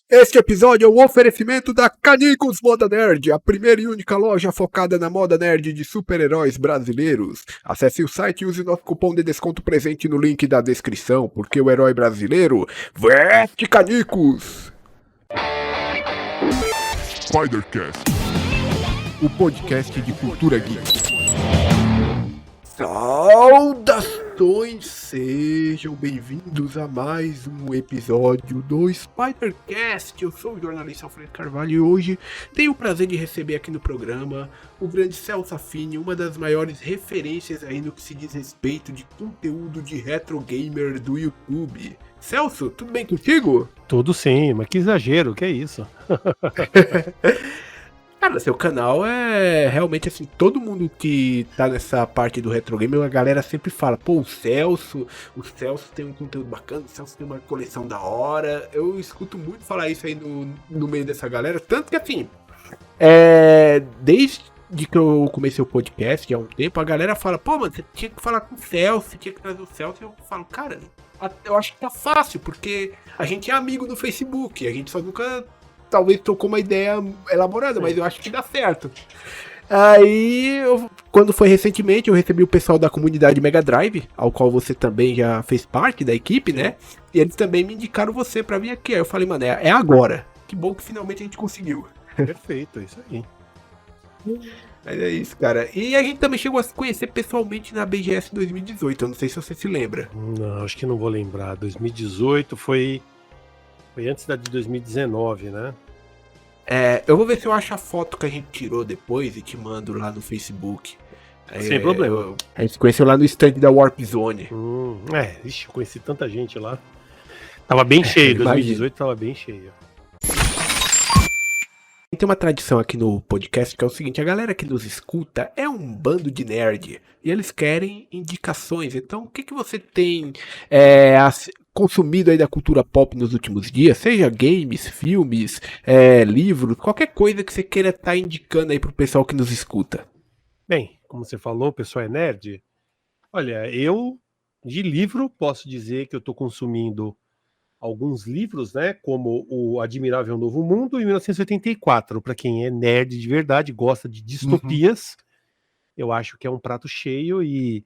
Este episódio é um oferecimento da Canicos Moda Nerd, a primeira e única loja focada na moda nerd de super-heróis brasileiros. Acesse o site e use nosso cupom de desconto presente no link da descrição, porque o herói brasileiro veste Canicos! Spidercast, O podcast de cultura geek. Saudações, sejam bem-vindos a mais um episódio do Spidercast. Eu sou o jornalista Alfredo Carvalho e hoje tenho o prazer de receber aqui no programa o grande Celso Affini, uma das maiores referências aí no que se diz respeito de conteúdo de retro gamer do YouTube. Celso, tudo bem contigo? Tudo sim, mas que exagero, que é isso? Cara, seu canal é realmente assim, todo mundo que tá nessa parte do retro game, a galera sempre fala, pô, o Celso tem um conteúdo bacana, o Celso tem uma coleção da hora. Eu escuto muito falar isso aí no meio dessa galera, tanto que assim, desde que eu comecei o podcast, há um tempo, a galera fala, pô, mano, você tinha que falar com o Celso, você tinha que trazer o Celso, e eu falo, cara, eu acho que tá fácil, porque a gente é amigo no Facebook, a gente só nunca talvez trocou uma ideia elaborada, mas eu acho que dá certo. Aí, quando foi recentemente, eu recebi o pessoal da comunidade Mega Drive, ao qual você também já fez parte da equipe, né? E eles também me indicaram você pra vir aqui. Aí eu falei, mano, é agora. Que bom que finalmente a gente conseguiu. Perfeito, é isso aí. Mas é isso, cara. E a gente também chegou a se conhecer pessoalmente na BGS 2018. Eu não sei se você se lembra. Não, acho que não vou lembrar. 2018 foi antes da de 2019, né? Eu vou ver se eu acho a foto que a gente tirou depois e te mando lá no Facebook. Sem problema. A gente se conheceu lá no stand da Warp Zone. Ixi, eu conheci tanta gente lá. Tava bem cheio, 2018 imagino. tava bem cheio. Tem uma tradição aqui no podcast que é o seguinte, a galera que nos escuta é um bando de nerd e eles querem indicações. Então, o que você tem consumido aí da cultura pop nos últimos dias? Seja games, filmes, livros, qualquer coisa que você queira estar indicando aí pro pessoal que nos escuta. Bem, como você falou, o pessoal é nerd. Olha, eu de livro posso dizer que eu tô consumindo alguns livros, né, como o Admirável Novo Mundo e 1984, para quem é nerd de verdade, gosta de distopias, eu acho que é um prato cheio e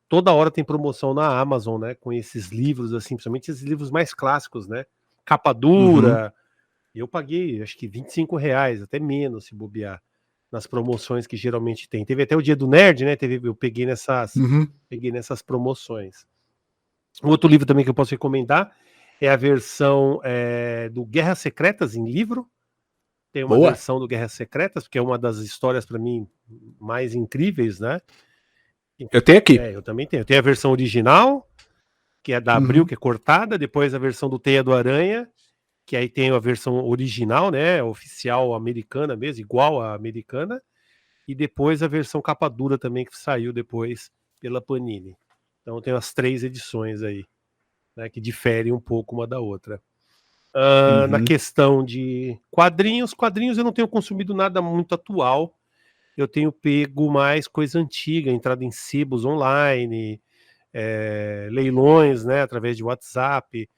toda hora tem promoção na Amazon, né, com esses livros, assim, principalmente esses livros mais clássicos, né, capa dura, eu paguei, acho que R$25, até menos se bobear, nas promoções que geralmente tem. Teve até o Dia do Nerd, né, eu peguei nessas promoções. Um outro livro também que eu posso recomendar é a versão do Guerras Secretas em livro. Tem uma Boa. versão do Guerras Secretas, porque é uma das histórias, para mim, mais incríveis, né? Eu tenho aqui. Eu também tenho. Tem a versão original, que é da Abril, que é cortada. Depois a versão do Teia do Aranha, que aí tem a versão original, né? Oficial americana mesmo, igual à americana. E depois a versão capa dura também, que saiu depois pela Panini. Então tem as 3 edições aí, né, que diferem um pouco uma da outra. Na questão de quadrinhos eu não tenho consumido nada muito atual. Eu tenho pego mais coisa antiga, entrada em sebos online, leilões, né, através de WhatsApp.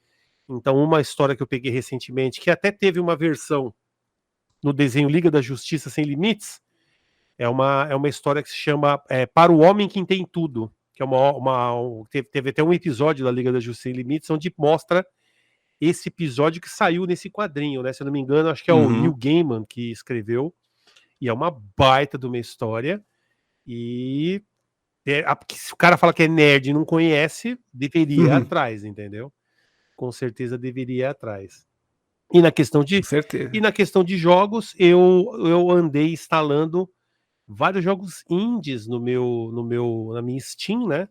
Então, uma história que eu peguei recentemente, que até teve uma versão no desenho Liga da Justiça Sem Limites, é uma história que se chama Para o Homem que Tem Tudo, que é teve até um episódio da Liga da Justiça Sem Limites, onde mostra esse episódio que saiu nesse quadrinho, né? Se eu não me engano, acho que é o Neil Gaiman que escreveu, e é uma baita de uma história, e se o cara fala que é nerd e não conhece, deveria ir atrás, entendeu? Com certeza deveria ir atrás. E na questão de jogos, eu andei instalando vários jogos indies na minha Steam, né?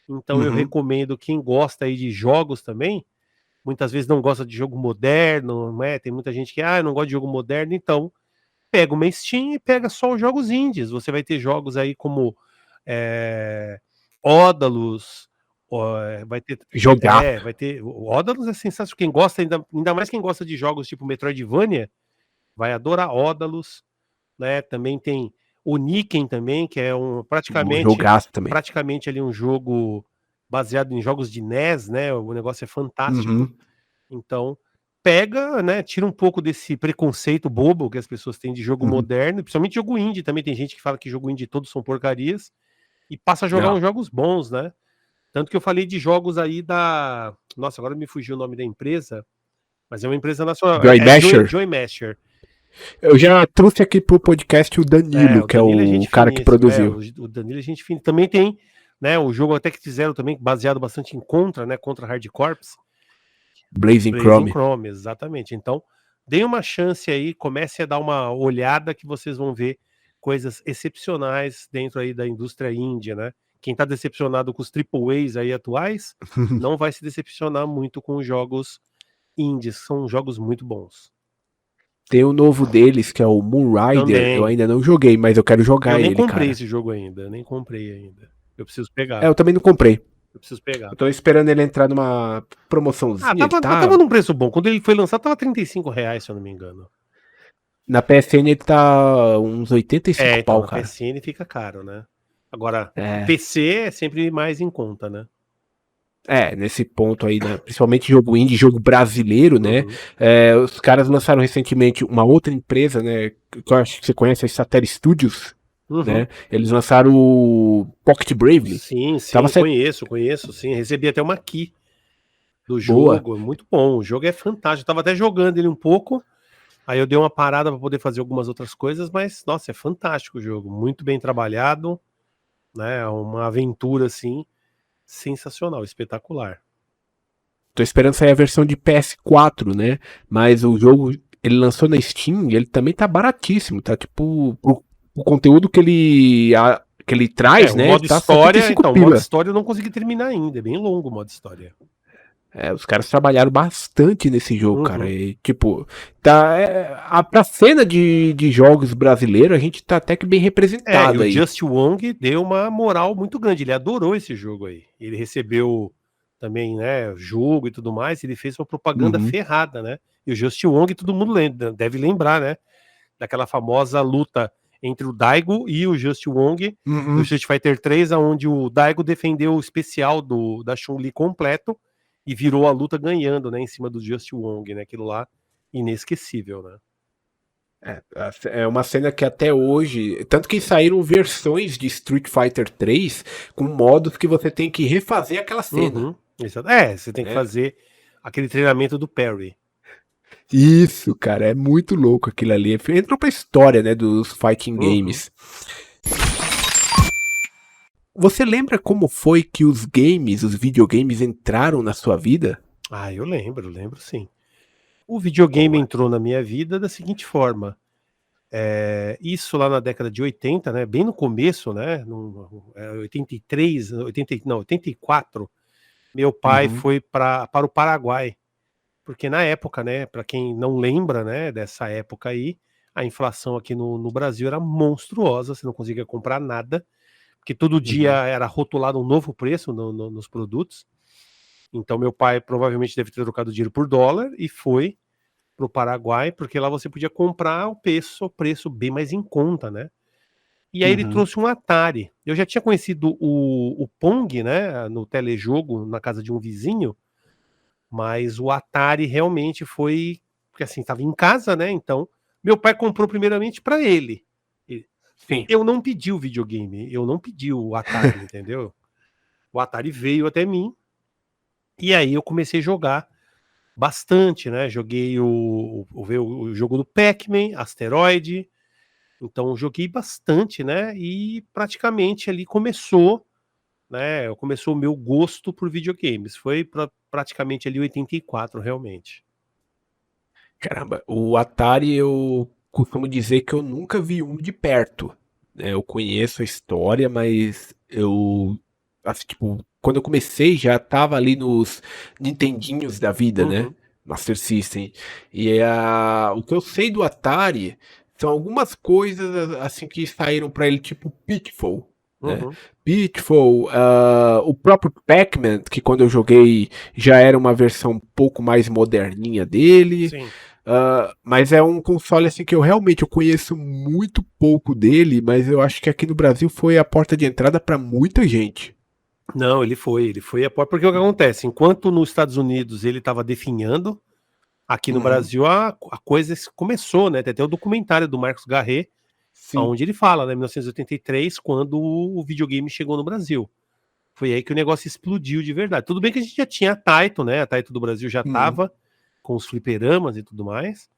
Então eu recomendo quem gosta aí de jogos também, muitas vezes não gosta de jogo moderno, né? Tem muita gente que não gosta de jogo moderno, então pega uma Steam e pega só os jogos indies. Você vai ter jogos aí como Ódalos, vai ter o Ódalos é sensacional. Quem gosta, ainda mais quem gosta de jogos tipo Metroidvania, vai adorar Ódalos, né? Também tem o Niken também, que é praticamente ali um jogo baseado em jogos de NES, né? O negócio é fantástico. Então, pega, né, tira um pouco desse preconceito bobo que as pessoas têm de jogo Uhum. moderno, principalmente jogo indie, também tem gente que fala que jogo indie todos são porcarias, e passa a jogar Não. uns jogos bons, né? Tanto que eu falei de jogos aí da... Nossa, agora me fugiu o nome da empresa, mas é uma empresa nacional, Joy Masher. Joy Masher. Eu já trouxe aqui pro podcast o Danilo, O que é Danilo é o gente cara que finíssima, produziu. o Danilo é gente finíssima. Também tem, né, o jogo até que fizeram também, baseado bastante em Contra, né, Contra Hard Corps. Blazing Blazing Chrome. Chrome, exatamente. Então, deem uma chance aí, comece a dar uma olhada que vocês vão ver coisas excepcionais dentro aí da indústria índia, né? Quem tá decepcionado com os AAAs aí atuais, não vai se decepcionar muito com os jogos indies, são jogos muito bons. Tem o novo deles, que é o Moonrider. Eu Também, ainda não joguei, mas eu quero eu jogar nem ele, comprei cara. esse jogo ainda, nem comprei ainda. Eu preciso pegar, Eu também não comprei. eu preciso pegar. Eu tô esperando ele entrar numa Ah, promoçãozinha. Ele tava tá. num preço bom. Quando ele foi lançado, tava R$ 35, se eu não me engano. Na PSN ele tá uns 85 Então, pau, na cara. PSN fica caro, né? Agora, É. PC é sempre mais em conta, né? Nesse ponto aí, né? Principalmente jogo indie, jogo brasileiro, né? Uhum. Os caras lançaram recentemente uma outra empresa, né? Que eu acho que você conhece, a Satellite Studios, Uhum. né? Eles lançaram o Pocket Bravely. Sim, Tava sim, conheço, sim. Recebi até uma key do boa. jogo, é muito bom. O jogo é fantástico. Eu tava até jogando ele um pouco, aí eu dei uma parada para poder fazer algumas outras coisas, mas nossa, é fantástico o jogo, muito bem trabalhado, né? Uma aventura assim sensacional, espetacular. Tô esperando sair a versão de PS4, né? Mas o jogo, ele lançou na Steam e ele também tá baratíssimo, tá? Tipo, o conteúdo que ele traz, O né? modo Tá história, 75 então, o modo pila. história eu não consegui terminar ainda, é bem longo o modo história. Os caras trabalharam bastante nesse jogo, cara. Uhum. E, tipo, pra cena de jogos brasileiros, a gente tá até que bem E representado o aí. Just Wong deu uma moral muito grande, ele adorou esse jogo aí. Ele recebeu também, né, jogo e tudo mais, ele fez uma propaganda Uhum. ferrada, né? E o Just Wong, todo mundo lembra, deve lembrar, né? Daquela famosa luta entre o Daigo e o Just Wong no Uhum. Street Fighter 3, onde o Daigo defendeu o especial da Chun-Li completo e virou a luta ganhando, né, em cima do Just Wong, né? Aquilo lá, inesquecível, né? É uma cena que até hoje. Tanto que saíram versões de Street Fighter 3 com modos que você tem que refazer aquela cena. Uhum, você tem que Né? fazer aquele treinamento do parry. Isso, cara, é muito louco aquilo ali. Entrou pra história, né, dos fighting Uhum. games. Você lembra como foi que os games, os videogames entraram na sua vida? Ah, eu lembro sim. O videogame Como é? entrou na minha vida da seguinte forma. Isso lá na década de 80, né? Bem no começo, né? 83, 80, não, 84, meu pai Uhum. foi para o Paraguai. Porque na época, né? Para quem não lembra, né? Dessa época aí, a inflação aqui no Brasil era monstruosa, você não conseguia comprar nada, porque todo dia Uhum. era rotulado um novo preço nos produtos. Então, meu pai provavelmente deve ter trocado dinheiro por dólar e foi para o Paraguai, porque lá você podia comprar o preço bem mais em conta, né? E aí ele Uhum. trouxe um Atari. Eu já tinha conhecido o Pong, né, no telejogo, na casa de um vizinho, mas o Atari realmente foi, porque assim, estava em casa, né? Então, meu pai comprou primeiramente para ele. Sim. Eu não pedi o videogame, eu não pedi o Atari, entendeu? O Atari veio até mim e aí eu comecei a jogar bastante, né? Joguei o jogo do Pac-Man, Asteroid. Então joguei bastante, né? E praticamente ali começou o meu gosto por videogames. Foi praticamente ali 84, realmente. Caramba, o Atari eu costumo dizer que eu nunca vi um de perto. Eu conheço a história, mas assim, tipo, quando eu comecei já tava ali nos Nintendinhos da vida, né? Uhum, Master System. O que eu sei do Atari são algumas coisas assim que saíram pra ele, tipo Pitfall, né? uhum, Pitfall, o próprio Pac-Man, que quando eu joguei já era uma versão um pouco mais moderninha dele. sim. Mas é um console assim que eu conheço muito pouco dele, mas eu acho que aqui no Brasil foi a porta de entrada para muita gente. Não, ele foi porque o que acontece? Enquanto nos Estados Unidos ele estava definhando Aqui no Brasil a coisa começou, né? Tem até o documentário do Marcos Garret, Sim. onde ele fala, né, em 1983, quando o videogame chegou no Brasil. Foi aí que o negócio explodiu de verdade. Tudo bem que a gente já tinha a Taito, né? A Taito do Brasil já tava com os fliperamas e tudo mais,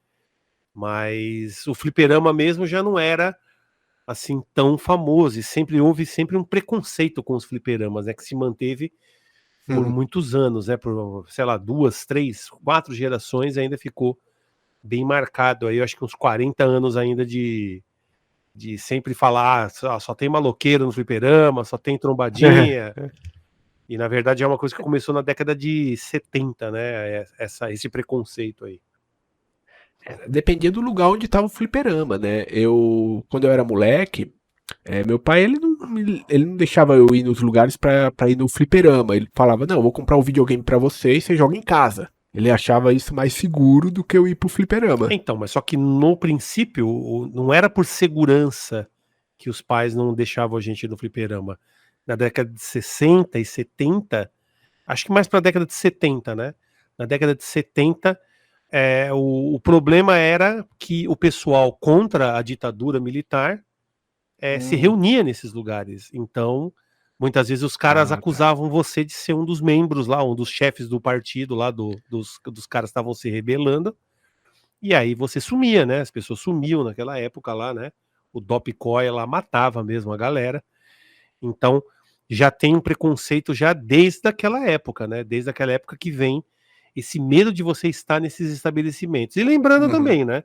mas o fliperama mesmo já não era assim tão famoso, e houve sempre um preconceito com os fliperamas, né? Que se manteve por muitos anos, né? Por, sei lá, 2, 3, 4 gerações ainda ficou bem marcado aí, eu acho que uns 40 anos ainda de sempre falar, só tem maloqueiro no fliperama, só tem trombadinha. E na verdade é uma coisa que começou na década de 70, né? Esse preconceito aí. Dependia do lugar onde tava o fliperama, né? Quando eu era moleque, meu pai ele não deixava eu ir nos lugares pra ir no fliperama. Ele falava: não, eu vou comprar um videogame pra você e você joga em casa. Ele achava isso mais seguro do que eu ir pro fliperama. Então, mas só que no princípio não era por segurança que os pais não deixavam a gente ir no fliperama. Na década de 60 e 70, acho que mais pra década de 70, né? Na década de 70, o problema era que o pessoal contra a ditadura militar se reunia nesses lugares. Então, muitas vezes os caras Ah, tá. acusavam você de ser um dos membros lá, um dos chefes do partido lá, dos caras que estavam se rebelando, e aí você sumia, né? As pessoas sumiam naquela época lá, né? O Dopcoy lá matava mesmo a galera. Então, já tem um preconceito já desde aquela época, né? Desde aquela época que vem esse medo de você estar nesses estabelecimentos. E lembrando também, né?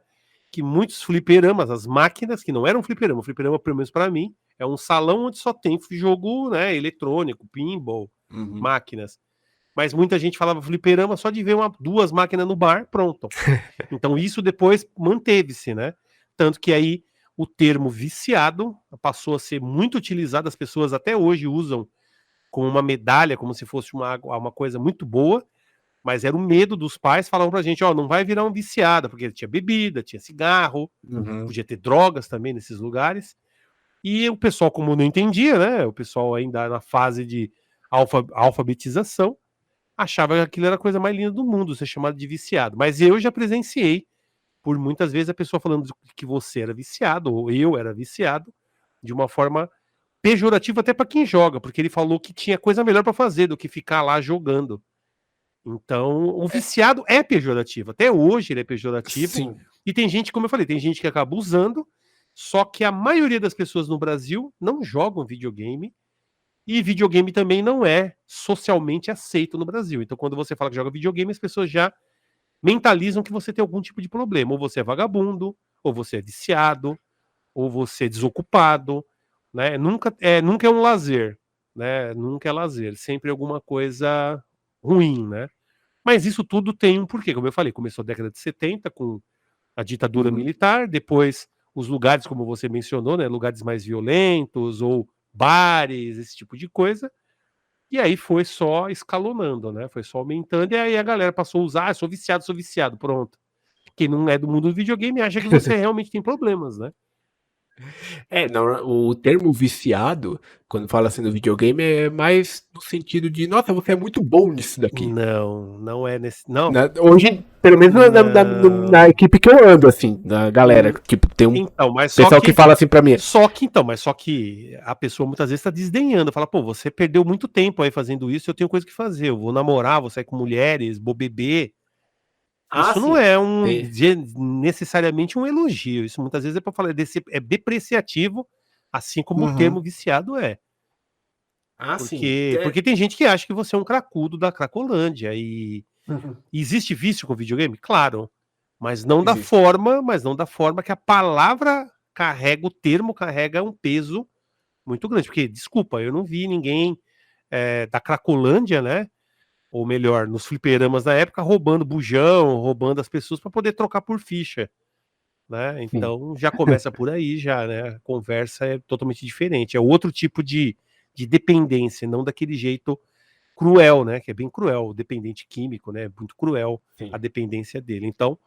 Que muitos fliperamas, as máquinas, que não eram fliperama, fliperama, pelo menos para mim, é um salão onde só tem jogo, né, eletrônico, pinball, máquinas. Mas muita gente falava fliperama só de ver duas máquinas no bar, pronto. Então isso depois manteve-se, né? Tanto que aí o termo viciado passou a ser muito utilizado, as pessoas até hoje usam como uma medalha, como se fosse uma coisa muito boa, mas era o medo dos pais, falavam pra gente, ó, não vai virar um viciado, porque tinha bebida, tinha cigarro, podia ter drogas também nesses lugares. E o pessoal, como não entendia, né? O pessoal ainda na fase de alfabetização, achava que aquilo era a coisa mais linda do mundo, ser chamado de viciado. Mas eu já presenciei, por muitas vezes, a pessoa falando que você era viciado, ou eu era viciado, de uma forma pejorativa até para quem joga, porque ele falou que tinha coisa melhor para fazer do que ficar lá jogando. Então, o viciado é pejorativo. Até hoje ele é pejorativo. Sim. E tem gente, como eu falei, tem gente que acaba usando, só que a maioria das pessoas no Brasil não jogam videogame. E videogame também não é socialmente aceito no Brasil. Então, quando você fala que joga videogame, as pessoas já mentalizam que você tem algum tipo de problema. Ou você é vagabundo, ou você é viciado, ou você é desocupado. Né? Nunca é um lazer. Né? Nunca é lazer. Sempre é alguma coisa ruim, né? Mas isso tudo tem um porquê, como eu falei, começou na década de 70 com a ditadura militar, depois os lugares, como você mencionou, né, lugares mais violentos ou bares, esse tipo de coisa, e aí foi só escalonando, né, foi só aumentando, e aí a galera passou a usar, sou viciado, pronto. Quem não é do mundo do videogame acha que você realmente tem problemas, né? Não, o termo viciado, quando fala assim no videogame, é mais no sentido de, nossa, você é muito bom nisso daqui. Não é nesse. Não, Hoje, pelo menos na não. equipe que eu ando, assim, na galera, tipo, tem um Então, mas pessoal que fala assim pra mim. Só que a pessoa muitas vezes está desdenhando, fala, pô, você perdeu muito tempo aí fazendo isso, eu tenho coisa que fazer, eu vou namorar, vou sair com mulheres, vou beber. Isso não Sim. é Tem. necessariamente um elogio, isso muitas vezes é para falar, é depreciativo, assim como o termo viciado é. Sim. Porque tem gente que acha que você é um cracudo da Cracolândia e existe vício com videogame? Claro, Existe. mas não da forma que a palavra carrega, o termo carrega um peso muito grande. Porque, desculpa, eu não vi ninguém da Cracolândia, né? Ou melhor, nos fliperamas da época, roubando bujão, roubando as pessoas para poder trocar por ficha. Né? Sim. Então já começa por aí, já, né? A conversa é totalmente diferente. É outro tipo de dependência, não daquele jeito cruel, né? Que é bem cruel, o dependente químico, né? Muito cruel Sim. a dependência dele. Então,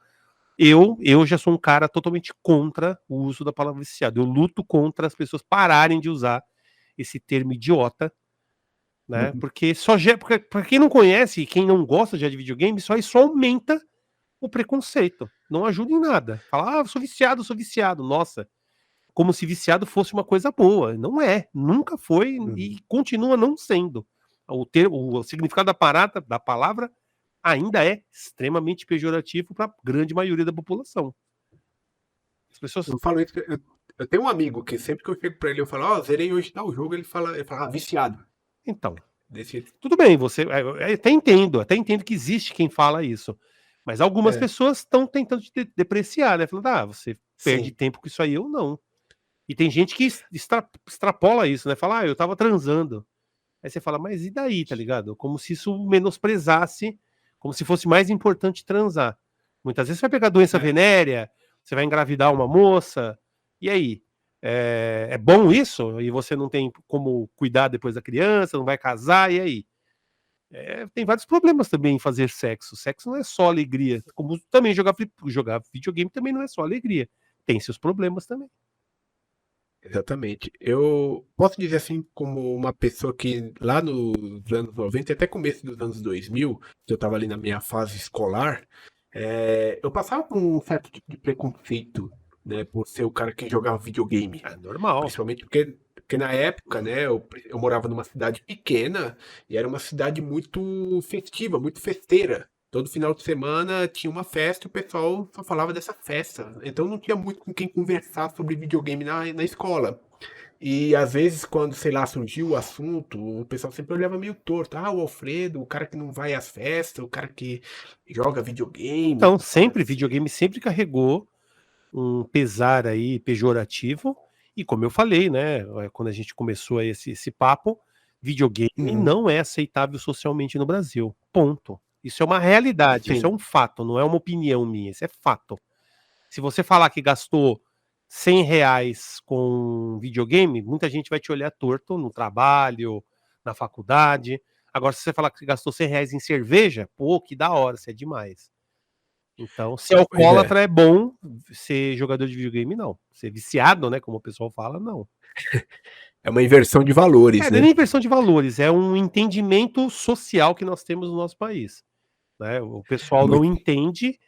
eu já sou um cara totalmente contra o uso da palavra viciado. Eu luto contra as pessoas pararem de usar esse termo idiota, né? Porque para quem não conhece e quem não gosta já de videogame, isso aí só aumenta o preconceito. Não ajuda em nada. Fala, eu sou viciado, sou viciado. Nossa, como se viciado fosse uma coisa boa. Não é, nunca foi e continua não sendo. O significado da palavra ainda é extremamente pejorativo para a grande maioria da população. As pessoas... Eu falo isso, eu tenho um amigo que sempre que eu chego pra ele, eu falo, zerei hoje tal jogo, ele fala, viciado. Então, Desse... tudo bem, você até entendo que existe quem fala isso. Mas algumas pessoas estão tentando te depreciar, né? Falando, você perde tempo com isso aí ou não. E tem gente que extrapola isso, né? Fala, eu tava transando. Aí você fala, mas e daí, tá ligado? Como se isso menosprezasse, como se fosse mais importante transar. Muitas vezes você vai pegar doença venérea, você vai engravidar uma moça, e aí? É bom isso? E você não tem como cuidar depois da criança, não vai casar, e aí? Tem vários problemas também em fazer sexo. Sexo não é só alegria. Como também jogar videogame também não é só alegria. Tem seus problemas também. Exatamente. Eu posso dizer assim, como uma pessoa que lá nos anos 90 e até começo dos anos 2000, que eu estava ali na minha fase escolar, eu passava por um certo tipo de preconceito, né, por ser o cara que jogava videogame. É normal. Principalmente porque na época, né, eu morava numa cidade pequena e era uma cidade muito festiva, muito festeira. Todo final de semana tinha uma festa e o pessoal só falava dessa festa. Então não tinha muito com quem conversar sobre videogame na escola. E às vezes, quando, sei lá, surgiu o assunto, o pessoal sempre olhava meio torto. O Alfredo, o cara que não vai às festas, o cara que joga videogame. Então, videogame sempre carregou um pesar aí pejorativo. E como eu falei, né, quando a gente começou esse papo, videogame não é aceitável socialmente no Brasil. Ponto. Isso é uma realidade, Sim. isso é um fato, não é uma opinião minha, isso é fato. Se você falar que gastou R$ 100 com videogame, muita gente vai te olhar torto no trabalho, na faculdade. Agora, se você falar que gastou R$ 100 em cerveja, pô, que da hora, isso é demais. Então, ser alcoólatra é bom, ser jogador de videogame, não. Ser viciado, né, como o pessoal fala, não. É uma inversão de valores, Não é né? nem inversão de valores, é um entendimento social que nós temos no nosso país. Né? O pessoal não entende,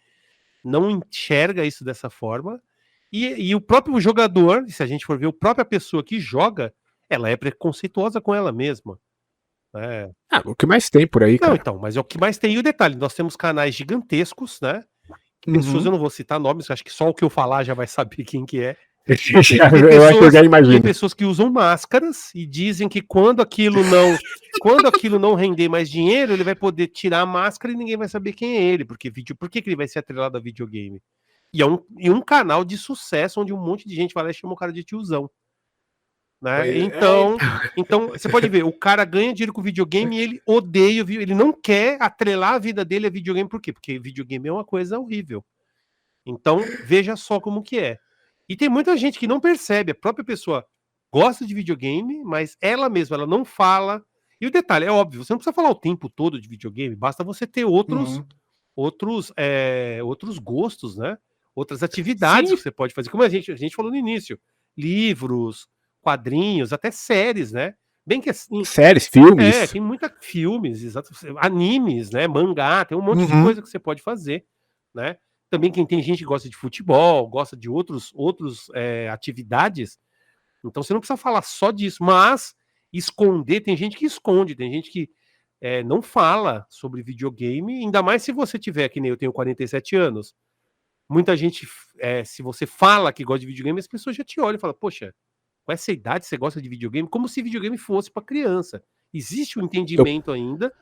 não enxerga isso dessa forma, e o próprio jogador, se a gente for ver, a própria pessoa que joga, ela é preconceituosa com ela mesma. Né? O que mais tem por aí, cara? Não, então, mas é o que mais tem. E o detalhe, nós temos canais gigantescos, né? Pessoas, eu não vou citar nomes, acho que só o que eu falar já vai saber quem que é. Eu acho que eu já imagino. Tem pessoas que usam máscaras e dizem que quando aquilo não render mais dinheiro, ele vai poder tirar a máscara e ninguém vai saber quem é ele, porque por que ele vai ser atrelado a videogame? E é um canal de sucesso onde um monte de gente vai lá e chama o cara de tiozão. Né? Então, você pode ver, o cara ganha dinheiro com videogame e ele odeia, ele não quer atrelar a vida dele a videogame, por quê? Porque videogame é uma coisa horrível. Então, veja só como que é. E tem muita gente que não percebe, a própria pessoa gosta de videogame, mas ela mesma, ela não fala. E o detalhe, é óbvio, você não precisa falar o tempo todo de videogame, basta você ter outros gostos, né? Outras atividades que você pode fazer. Como a gente falou no início, livros, quadrinhos, até séries, né? Bem que assim... Séries, filmes. tem muitos filmes, animes, né? Mangá, tem um monte de coisa que você pode fazer, né? Também quem tem gente que gosta de futebol, gosta de outros atividades, então você não precisa falar só disso, mas esconder, tem gente que esconde, tem gente que não fala sobre videogame, ainda mais se você tiver, que nem eu tenho 47 anos, muita gente, se você fala que gosta de videogame, as pessoas já te olham e falam, poxa, com essa idade você gosta de videogame? Como se videogame fosse para criança. Existe um entendimento ainda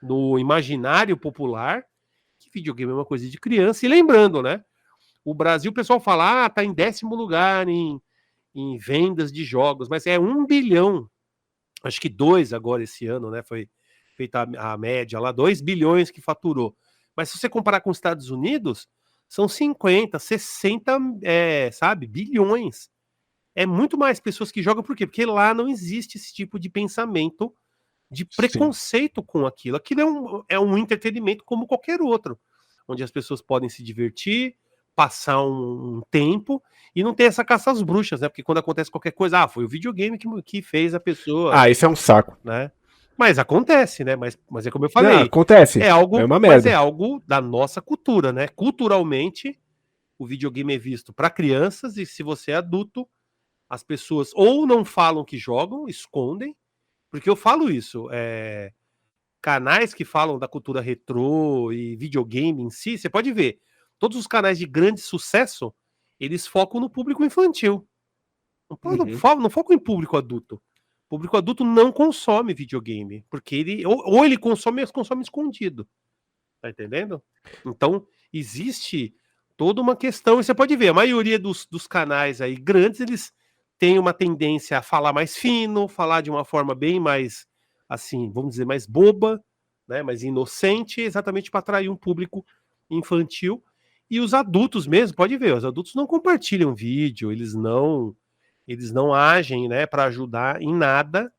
no imaginário popular que videogame é uma coisa de criança. E lembrando, né? O Brasil, o pessoal fala, tá em 10º lugar em vendas de jogos, mas é 1 bilhão. Acho que 2 agora esse ano, né? Foi feita a média lá, 2 bilhões que faturou. Mas se você comparar com os Estados Unidos, são 50, 60, sabe, bilhões. É muito mais pessoas que jogam, por quê? Porque lá não existe esse tipo de pensamento de preconceito com aquilo. Aquilo é um entretenimento como qualquer outro, onde as pessoas podem se divertir, passar um tempo, e não tem essa caça às bruxas, né? Porque quando acontece qualquer coisa, foi o videogame que fez a pessoa... isso é um saco. Né? Mas acontece, né? Mas é como eu Não, falei, acontece. é algo, É uma mas é merda. algo da nossa cultura, né? Culturalmente, o videogame é visto para crianças e se você é adulto, as pessoas ou não falam que jogam, escondem, porque eu falo isso, canais que falam da cultura retrô e videogame em si, você pode ver, todos os canais de grande sucesso, eles focam no público infantil. Uhum. Não focam em público adulto. O público adulto não consome videogame, porque ele ou ele consome, mas consome escondido. Tá entendendo? Então, existe toda uma questão, e você pode ver, a maioria dos canais aí grandes, eles têm uma tendência a falar mais fino, falar de uma forma bem mais, assim, vamos dizer, mais boba, né, mais inocente, exatamente para atrair um público infantil. E os adultos mesmo, pode ver, os adultos não compartilham vídeo, eles não agem, né, para ajudar em nada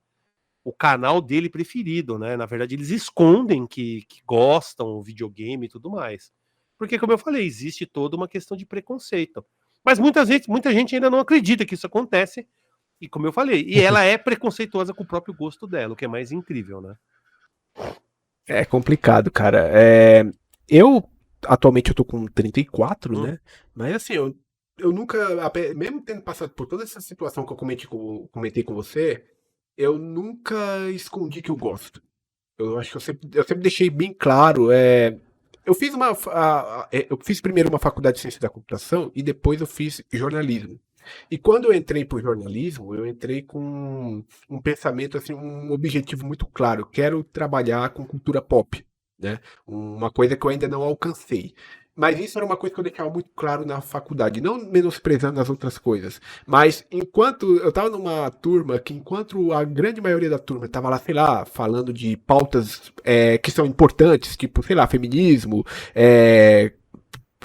o canal dele preferido, né? Na verdade, eles escondem que gostam do videogame e tudo mais. Porque, como eu falei, existe toda uma questão de preconceito. Mas muita gente ainda não acredita que isso acontece. E como eu falei, e ela é preconceituosa com o próprio gosto dela, o que é mais incrível, né? É complicado, cara. Eu, atualmente, eu tô com 34, Hum, né? Mas assim, eu nunca, mesmo tendo passado por toda essa situação que eu comentei com você, eu nunca escondi que eu gosto. Eu acho que eu sempre deixei bem claro. Eu fiz primeiro uma faculdade de ciência da computação e depois eu fiz jornalismo. E quando eu entrei para o jornalismo, eu entrei com um pensamento, assim, um objetivo muito claro. Quero trabalhar com cultura pop, né? Uma coisa que eu ainda não alcancei. Mas isso era uma coisa que eu deixava muito claro na faculdade, não menosprezando as outras coisas. Mas enquanto eu estava numa turma que, enquanto a grande maioria da turma estava lá, sei lá, falando de pautas que são importantes, tipo, sei lá, feminismo, é,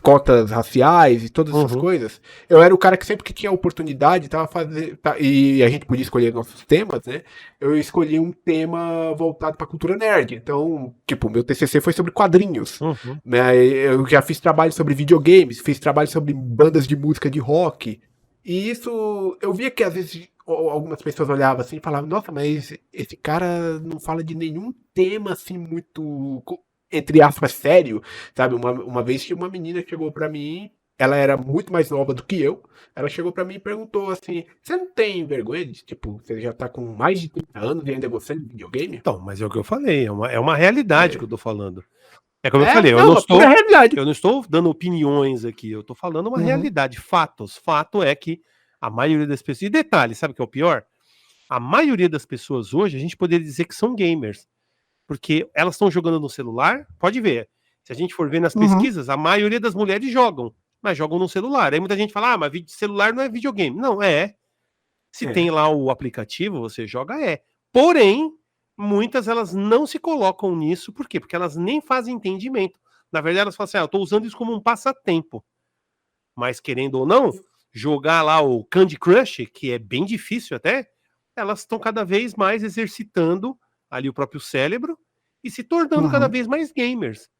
cotas raciais e todas essas uhum. coisas, eu era o cara que sempre que tinha oportunidade tava fazendo, e a gente podia escolher nossos temas, né? Eu escolhi um tema voltado para cultura nerd. Então, tipo, meu TCC foi sobre quadrinhos, Uhum. né? Eu já fiz trabalho sobre videogames, fiz trabalho sobre bandas de música de rock. E isso eu via que às vezes algumas pessoas olhavam assim e falavam: "Nossa, mas esse cara não fala de nenhum tema assim muito entre aspas sério". Sabe, uma vez que uma menina chegou pra mim, ela era muito mais nova do que eu. Ela chegou pra mim e perguntou assim: "Você não tem vergonha de, tipo, você já tá com mais de 30 anos e ainda gostando de videogame?" Então, mas é o que eu falei, é uma realidade que eu É, tô falando. É como eu falei, eu não, não uma pura estou, realidade. eu não estou dando opiniões aqui, eu tô falando uma Uhum. realidade, fatos. Fato é que a maioria das pessoas. E detalhe, sabe o que é o pior? A maioria das pessoas hoje, a gente poderia dizer que são gamers, porque elas estão jogando no celular, pode ver. Se a gente for ver nas Uhum. pesquisas, a maioria das mulheres jogam, mas jogam no celular. Aí muita gente fala, ah, mas celular não é videogame. Não, é. Se tem É. lá o aplicativo, você joga, é. Porém, muitas elas não se colocam nisso, por quê? Porque elas nem fazem entendimento. Na verdade, elas falam assim, ah, eu tô usando isso como um passatempo. Mas querendo ou não, jogar lá o Candy Crush, que é bem difícil até, elas estão cada vez mais exercitando ali o próprio cérebro e se tornando cada Uhum. vez mais gamers.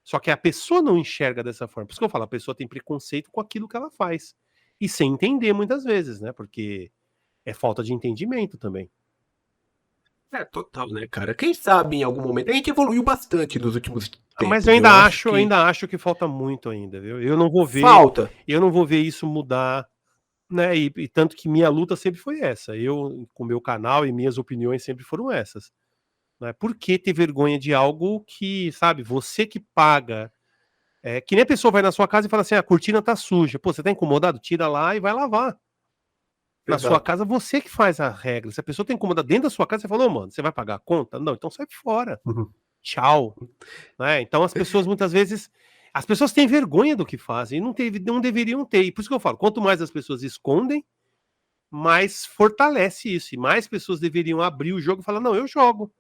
Só que a pessoa não enxerga dessa forma. Por isso que eu falo, a pessoa tem preconceito com aquilo que ela faz. E sem entender muitas vezes, né? Porque é falta de entendimento também. É, total, né, cara? Quem sabe em algum momento. A gente evoluiu bastante nos últimos Mas eu tempos. Eu ainda acho acho, eu que ainda acho que falta muito ainda, viu? falta. Eu não vou ver isso mudar, né? E tanto que minha luta sempre foi essa. Eu, com meu canal e minhas opiniões sempre foram essas. Né? Por que ter vergonha de algo que, sabe, você que paga? Que nem a pessoa vai na sua casa e fala assim: "Ah, a cortina tá suja. Pô, você tá incomodado? Tira lá e vai lavar. Na sua Exato. casa, você que faz a regra. Se a pessoa tá incomodada dentro da sua casa, você falou, mano, você vai pagar a conta? Não, então sai fora. Uhum. Tchau. Né? Então as pessoas muitas vezes. As pessoas têm vergonha do que fazem e não deveriam ter. E por isso que eu falo: quanto mais as pessoas escondem, mais fortalece isso. E mais pessoas deveriam abrir o jogo e falar: não, eu jogo.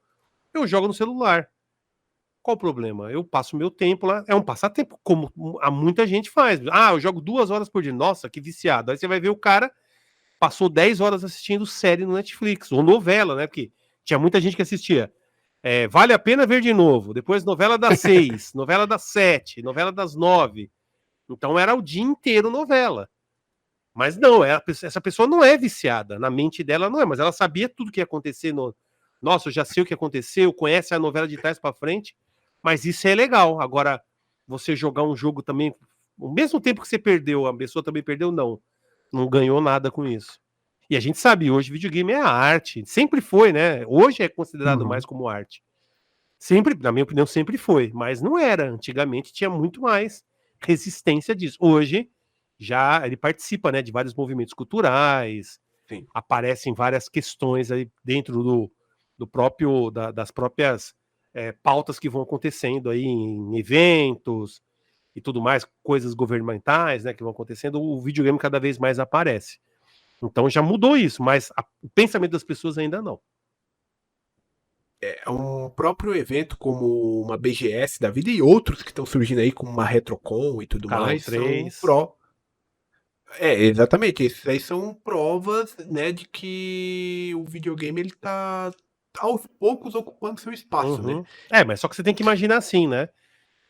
Eu jogo no celular. Qual o problema? Eu passo meu tempo lá. É um passatempo, como a muita gente faz. Ah, eu jogo 2 horas por dia. Nossa, que viciado. Aí você vai ver o cara passou 10 horas assistindo série no Netflix, ou novela, né? Porque tinha muita gente que assistia. Vale a pena ver de novo. Depois novela das 6, novela das 7, novela das 9. Então era o dia inteiro novela. Mas não, essa pessoa não é viciada. Na mente dela não é, mas ela sabia tudo que ia acontecer nossa, eu já sei o que aconteceu, conhece a novela de trás pra frente, mas isso é legal. Agora, você jogar um jogo também, ao mesmo tempo que você perdeu, a pessoa também perdeu, não ganhou nada com isso. E a gente sabe, hoje videogame é arte, sempre foi, né? Hoje é considerado mais como arte. Sempre, na minha opinião, sempre foi, mas não era. Antigamente tinha muito mais resistência disso. Hoje, já ele participa, né, de vários movimentos culturais, Sim. aparecem várias questões aí dentro do próprio, das próprias pautas que vão acontecendo aí em eventos e tudo mais, coisas governamentais, né, que vão acontecendo, o videogame cada vez mais aparece. Então já mudou isso, mas o pensamento das pessoas ainda não. Um próprio evento como uma BGS da vida e outros que estão surgindo aí, como uma Retrocon e tudo Canal mais, 3. são exatamente, esses aí são provas, né, de que o videogame ele tá aos poucos ocupando seu espaço, né? Mas só que você tem que imaginar assim, né?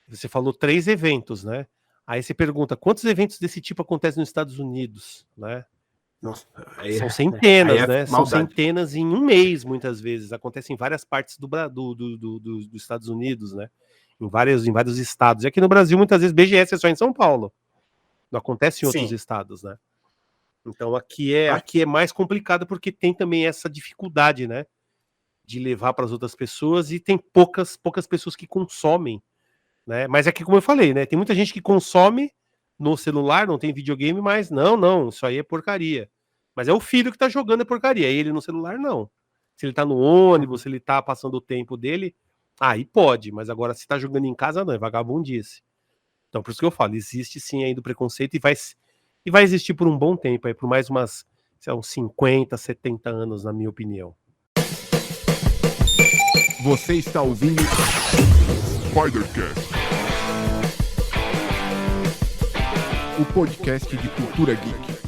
Você falou 3 eventos, né? Aí você pergunta, quantos eventos desse tipo acontecem nos Estados Unidos, né? Nossa, São centenas, né? São maldade. centenas em um mês, muitas vezes. Acontece em várias partes dos Estados Unidos, né? Em vários estados. E aqui no Brasil, muitas vezes, BGS é só em São Paulo. Não acontece em outros estados, né? Então aqui é mais complicado porque tem também essa dificuldade, né? De levar para as outras pessoas e tem poucas pessoas que consomem, né? Mas é que, como eu falei, né? Tem muita gente que consome no celular, não tem videogame, mas não, isso aí é porcaria. Mas é o filho que tá jogando é porcaria, ele no celular não. Se ele tá no ônibus, se ele tá passando o tempo dele, aí pode, mas agora se tá jogando em casa não, é vagabundice. Então por isso que eu falo, existe sim ainda o preconceito e vai existir por um bom tempo, aí por mais umas, sei lá, uns 50, 70 anos, na minha opinião. Você está ouvindo Spidercast, o podcast de cultura geek.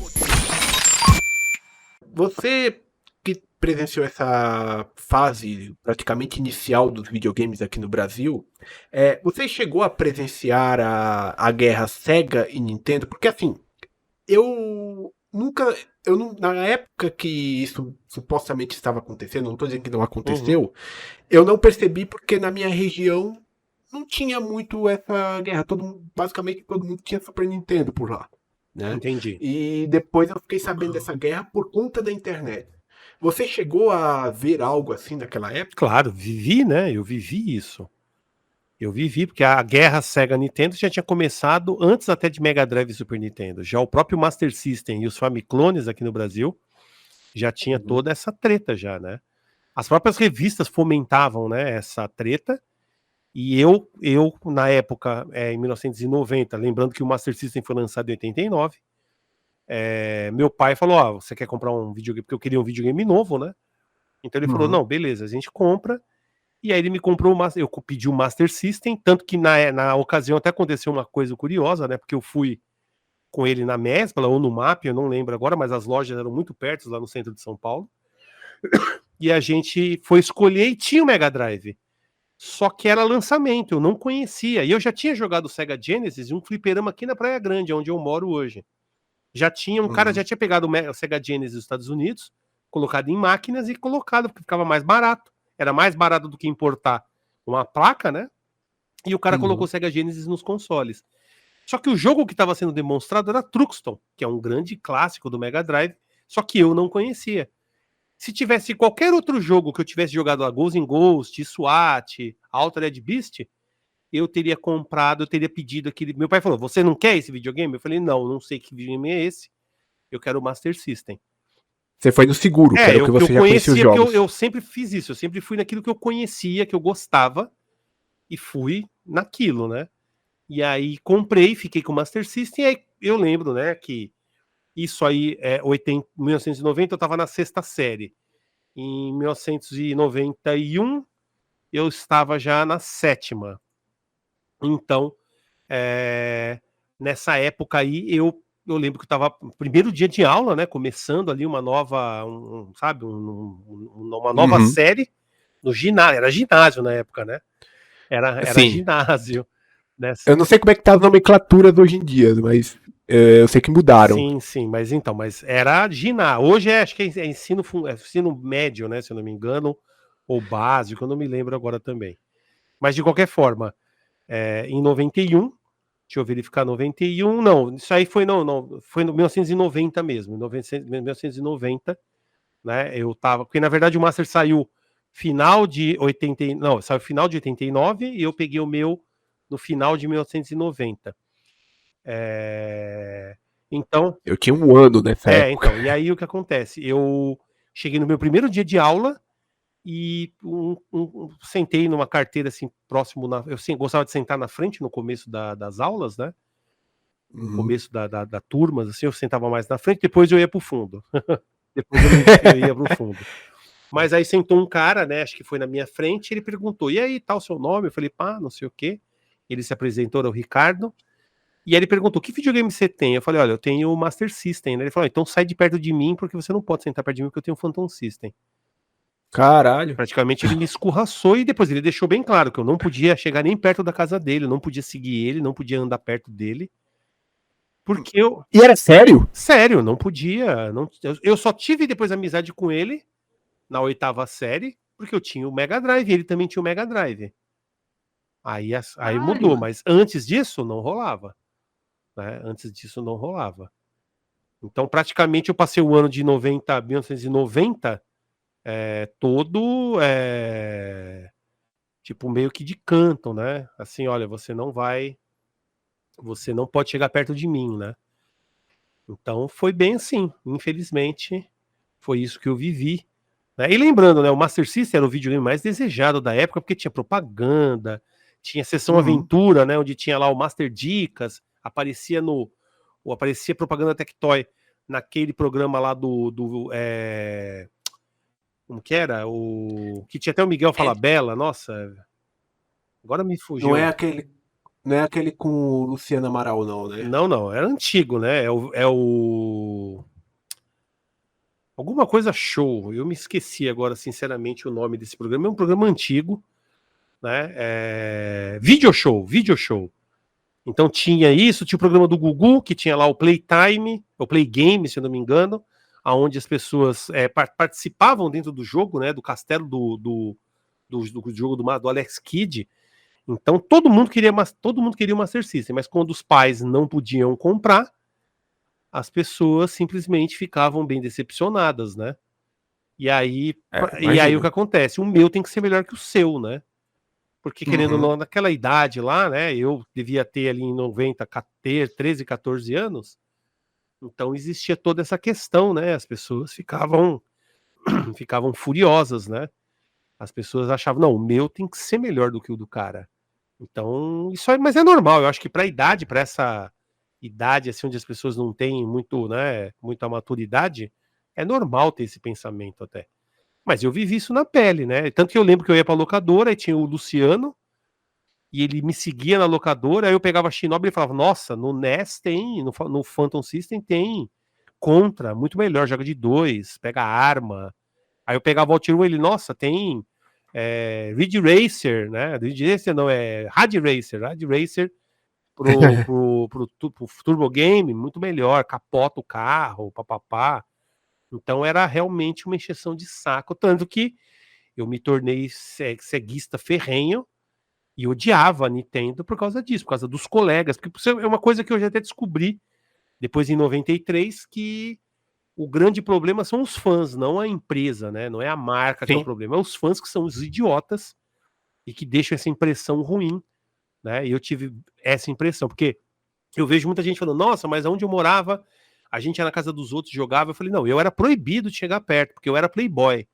Você que presenciou essa fase praticamente inicial dos videogames aqui no Brasil, você chegou a presenciar a guerra Sega e Nintendo? Porque assim, na época que isso supostamente estava acontecendo, não estou dizendo que não aconteceu, eu não percebi porque na minha região não tinha muito essa guerra. Basicamente todo mundo tinha Super Nintendo por lá, né? Entendi. E depois eu fiquei sabendo dessa guerra por conta da internet. Você chegou a ver algo assim naquela época? Claro, vivi, né? Eu vivi isso. Eu vivi, porque a guerra Sega-Nintendo já tinha começado antes até de Mega Drive e Super Nintendo. Já o próprio Master System e os Famiclones aqui no Brasil já tinha toda essa treta já, né? As próprias revistas fomentavam, né, essa treta. E eu na época, em 1990, lembrando que o Master System foi lançado em 89, meu pai falou, você quer comprar um videogame? Porque eu queria um videogame novo, né? Então ele falou, não, beleza, a gente compra. E aí ele me comprou eu pedi o Master System, tanto que na ocasião até aconteceu uma coisa curiosa, né? Porque eu fui com ele na Mespla ou no MAP, eu não lembro agora, mas as lojas eram muito perto lá no centro de São Paulo. E a gente foi escolher e tinha o Mega Drive. Só que era lançamento, eu não conhecia. E eu já tinha jogado o Sega Genesis em um fliperama aqui na Praia Grande, onde eu moro hoje. Um cara já tinha pegado o Sega Genesis dos Estados Unidos, colocado em máquinas e colocado, porque ficava mais barato. Era mais barato do que importar uma placa, né? E o cara colocou o Sega Genesis nos consoles. Só que o jogo que estava sendo demonstrado era Truxton, que é um grande clássico do Mega Drive, só que eu não conhecia. Se tivesse qualquer outro jogo que eu tivesse jogado a Ghost in Ghost, SWAT, Altered Beast, eu teria comprado, eu teria pedido aquele... Meu pai falou, você não quer esse videogame? Eu falei, não sei que videogame é esse. Eu quero o Master System. Você foi no seguro, que era o que você já conhecia os jogos. Eu sempre fiz isso, eu sempre fui naquilo que eu conhecia, que eu gostava, e fui naquilo, né? E aí comprei, fiquei com o Master System, e aí eu lembro, né, que isso aí, 1990, eu tava na 6ª série. Em 1991, eu estava já na 7ª. Então, nessa época aí, eu lembro que eu estava no primeiro dia de aula, né? Começando ali uma nova, uma nova série no ginásio. Era ginásio na época, né? Era ginásio. Eu não sei como é que tá as nomenclaturas hoje em dia, mas eu sei que mudaram. Sim, mas era ginásio. Hoje acho que é ensino médio, né? Se eu não me engano, ou básico, eu não me lembro agora também. Mas de qualquer forma, em 91, deixa eu verificar, 91, não, isso aí foi, não, foi no 1990 mesmo, 1990, né, eu tava, porque na verdade o Master saiu final de 80, não, saiu final de 89 e eu peguei o meu no final de 1990. Então, Eu tinha um ano nessa época. então, e aí o que acontece? Eu cheguei no meu primeiro dia de aula e sentei numa carteira assim, próximo, eu gostava de sentar na frente no começo das aulas, né? No Uhum. começo da turma, assim, eu sentava mais na frente, depois eu ia pro fundo. Depois eu ia pro fundo. Mas aí sentou um cara, né? Acho que foi na minha frente, ele perguntou: e aí, tá o seu nome? Eu falei, pá, não sei o quê. Ele se apresentou, era o Ricardo. E aí ele perguntou: que videogame você tem? Eu falei: olha, eu tenho o Master System, né? Ele falou: então sai de perto de mim, porque você não pode sentar perto de mim, porque eu tenho o Phantom System. Caralho. Praticamente ele me escorraçou e depois ele deixou bem claro que eu não podia chegar nem perto da casa dele, eu não podia seguir ele, não podia andar perto dele. Porque eu. E era sério? Sério, não podia. Não, eu só tive depois amizade com ele na 8ª série, porque eu tinha o Mega Drive e ele também tinha o Mega Drive. Aí Caralho, mudou, mano. mas antes disso não rolava. Né? Antes disso não rolava. Então, praticamente, eu passei o ano de 1990 todo tipo, meio que de canto, né? Assim, olha, você não pode chegar perto de mim, né? Então, foi bem assim. Infelizmente, foi isso que eu vivi. Né? E lembrando, né? O Master System era o videogame mais desejado da época, porque tinha propaganda, tinha sessão Uhum. aventura, né? Onde tinha lá o Master Dicas, aparecia propaganda Tectoy naquele programa lá como que era? O que tinha até o Miguel É, Falabella, nossa, agora me não é fugiu. aquele, não é aquele com o Luciano Amaral, não, né? Não, não, era antigo, né? É o alguma coisa show. Eu me esqueci agora, sinceramente, o nome desse programa. É um programa antigo, né? Video show, video show. Então tinha isso, tinha o programa do Gugu, que tinha lá o Playtime, o Play Game, se eu não me engano, aonde as pessoas participavam dentro do jogo, né? Do castelo do jogo do Alex Kidd. Então todo mundo queria o Master System, mas quando os pais não podiam comprar, as pessoas simplesmente ficavam bem decepcionadas, né? E aí, o que Imagino. acontece? O meu tem que ser melhor que o seu, né? Porque, querendo ou Uhum. não, naquela idade lá, né? Eu devia ter ali em 90, 13, 14 anos. Então existia toda essa questão, né? As pessoas ficavam furiosas, né? As pessoas achavam, não, o meu tem que ser melhor do que o do cara. Então, isso aí, mas é normal, eu acho que para a idade, para essa idade assim onde as pessoas não têm muito, né, muita maturidade, é normal ter esse pensamento até. Mas eu vivi isso na pele, né? Tanto que eu lembro que eu ia pra locadora e tinha o Luciano, e ele me seguia na locadora, aí eu pegava a Shinobi e ele falava: Nossa, no NES tem, no Phantom System tem Contra, muito melhor, joga de 2, pega arma. Aí eu pegava o Outrun e ele, nossa, tem Ridge Racer, né? Ridge Racer não, Rad Racer pro Turbo Game, muito melhor, capota o carro, papapá. Então era realmente uma encheção de saco, tanto que eu me tornei ceguista ferrenho e odiava a Nintendo por causa disso, por causa dos colegas, porque é uma coisa que eu já até descobri depois em 93, que o grande problema são os fãs, não a empresa, né? Não é a marca que é o Sim. problema, é os fãs que são os idiotas e que deixam essa impressão ruim, né? E eu tive essa impressão, porque eu vejo muita gente falando, nossa, mas onde eu morava, a gente ia na casa dos outros, jogava. Eu falei, não, eu era proibido de chegar perto, porque eu era playboy.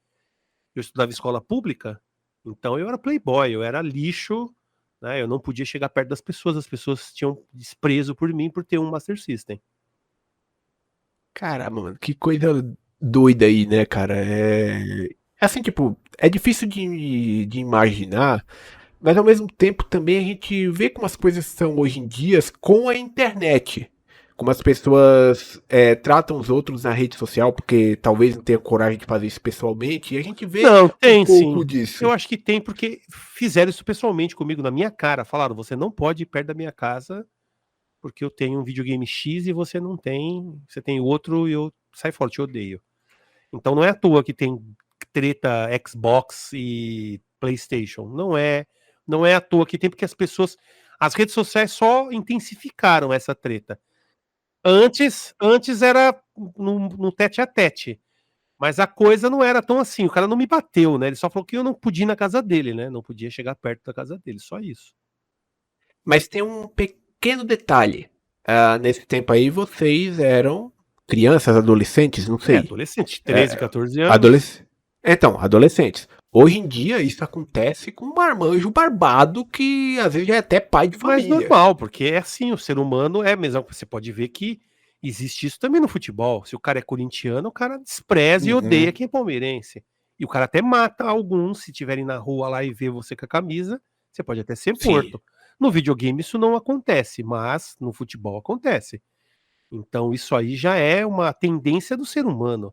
Eu estudava em escola pública, então eu era playboy, eu era lixo, né? Eu não podia chegar perto das pessoas, as pessoas tinham desprezo por mim por ter um Master System. Caramba, mano, que coisa doida aí, né, cara? Assim, tipo, é difícil de imaginar, mas ao mesmo tempo também a gente vê como as coisas são hoje em dia com a internet. Como as pessoas tratam os outros na rede social, porque talvez não tenham coragem de fazer isso pessoalmente, e a gente vê Não, um tem pouco sim. disso. Eu acho que tem porque fizeram isso pessoalmente comigo na minha cara. Falaram, você não pode ir perto da minha casa porque eu tenho um videogame X e você não tem, você tem outro e eu sai fora, te odeio. Então não é à toa que tem treta Xbox e PlayStation. Não é à toa que tem, porque as redes sociais só intensificaram essa treta. Antes era no tete a tete, mas a coisa não era tão assim. O cara não me bateu, né? Ele só falou que eu não podia ir na casa dele, né? Não podia chegar perto da casa dele, só isso. Mas tem um pequeno detalhe. Nesse tempo aí, vocês eram crianças, adolescentes, não sei. Adolescente, 13, 14 anos. Então, adolescentes. Hoje em dia, isso acontece com um marmanjo barbado que às vezes já é até pai de Mas família. normal, porque é assim, o ser humano é mesmo. Você pode ver que existe isso também no futebol. Se o cara é corintiano, o cara despreza e odeia quem é palmeirense. E o cara até mata alguns, se tiverem na rua lá e ver você com a camisa, você pode até ser morto. No videogame isso não acontece, mas no futebol acontece. Então isso aí já é uma tendência do ser humano.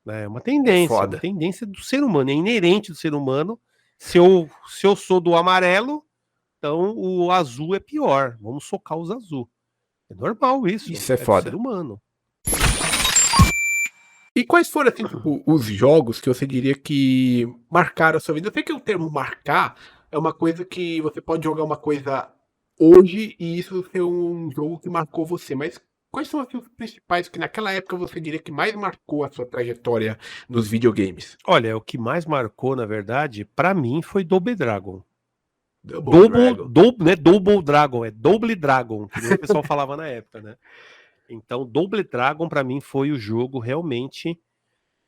Né? É uma tendência do ser humano, é inerente do ser humano. Se eu sou do amarelo, então o azul é pior. Vamos socar os azul. É normal isso. Isso é foda. Do ser humano. E quais foram assim, tipo, os jogos que você diria que marcaram a sua vida? Eu sei que o termo marcar é uma coisa que você pode jogar uma coisa hoje e isso ser um jogo que marcou você, mas quais são assim, os principais que naquela época você diria que mais marcou a sua trajetória nos videogames? Olha, o que mais marcou, na verdade, pra mim foi Double Dragon. Não é Double Dragon, é Double Dragon, que nem o pessoal falava na época, né? Então, Double Dragon pra mim foi o jogo realmente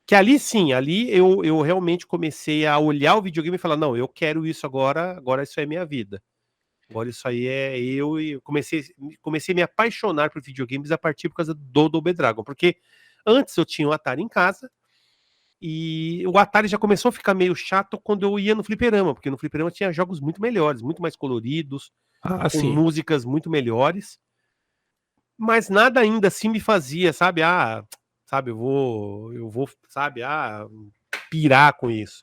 que ali sim, ali eu realmente comecei a olhar o videogame e falar, não, eu quero isso agora isso é minha vida. Agora isso aí é eu, e comecei a me apaixonar por videogames a partir por causa do Double Dragon, porque antes eu tinha o Atari em casa e o Atari já começou a ficar meio chato quando eu ia no fliperama, porque no fliperama tinha jogos muito melhores, muito mais coloridos, com sim. músicas muito melhores, mas nada ainda assim me fazia, sabe, eu vou, sabe, pirar com isso.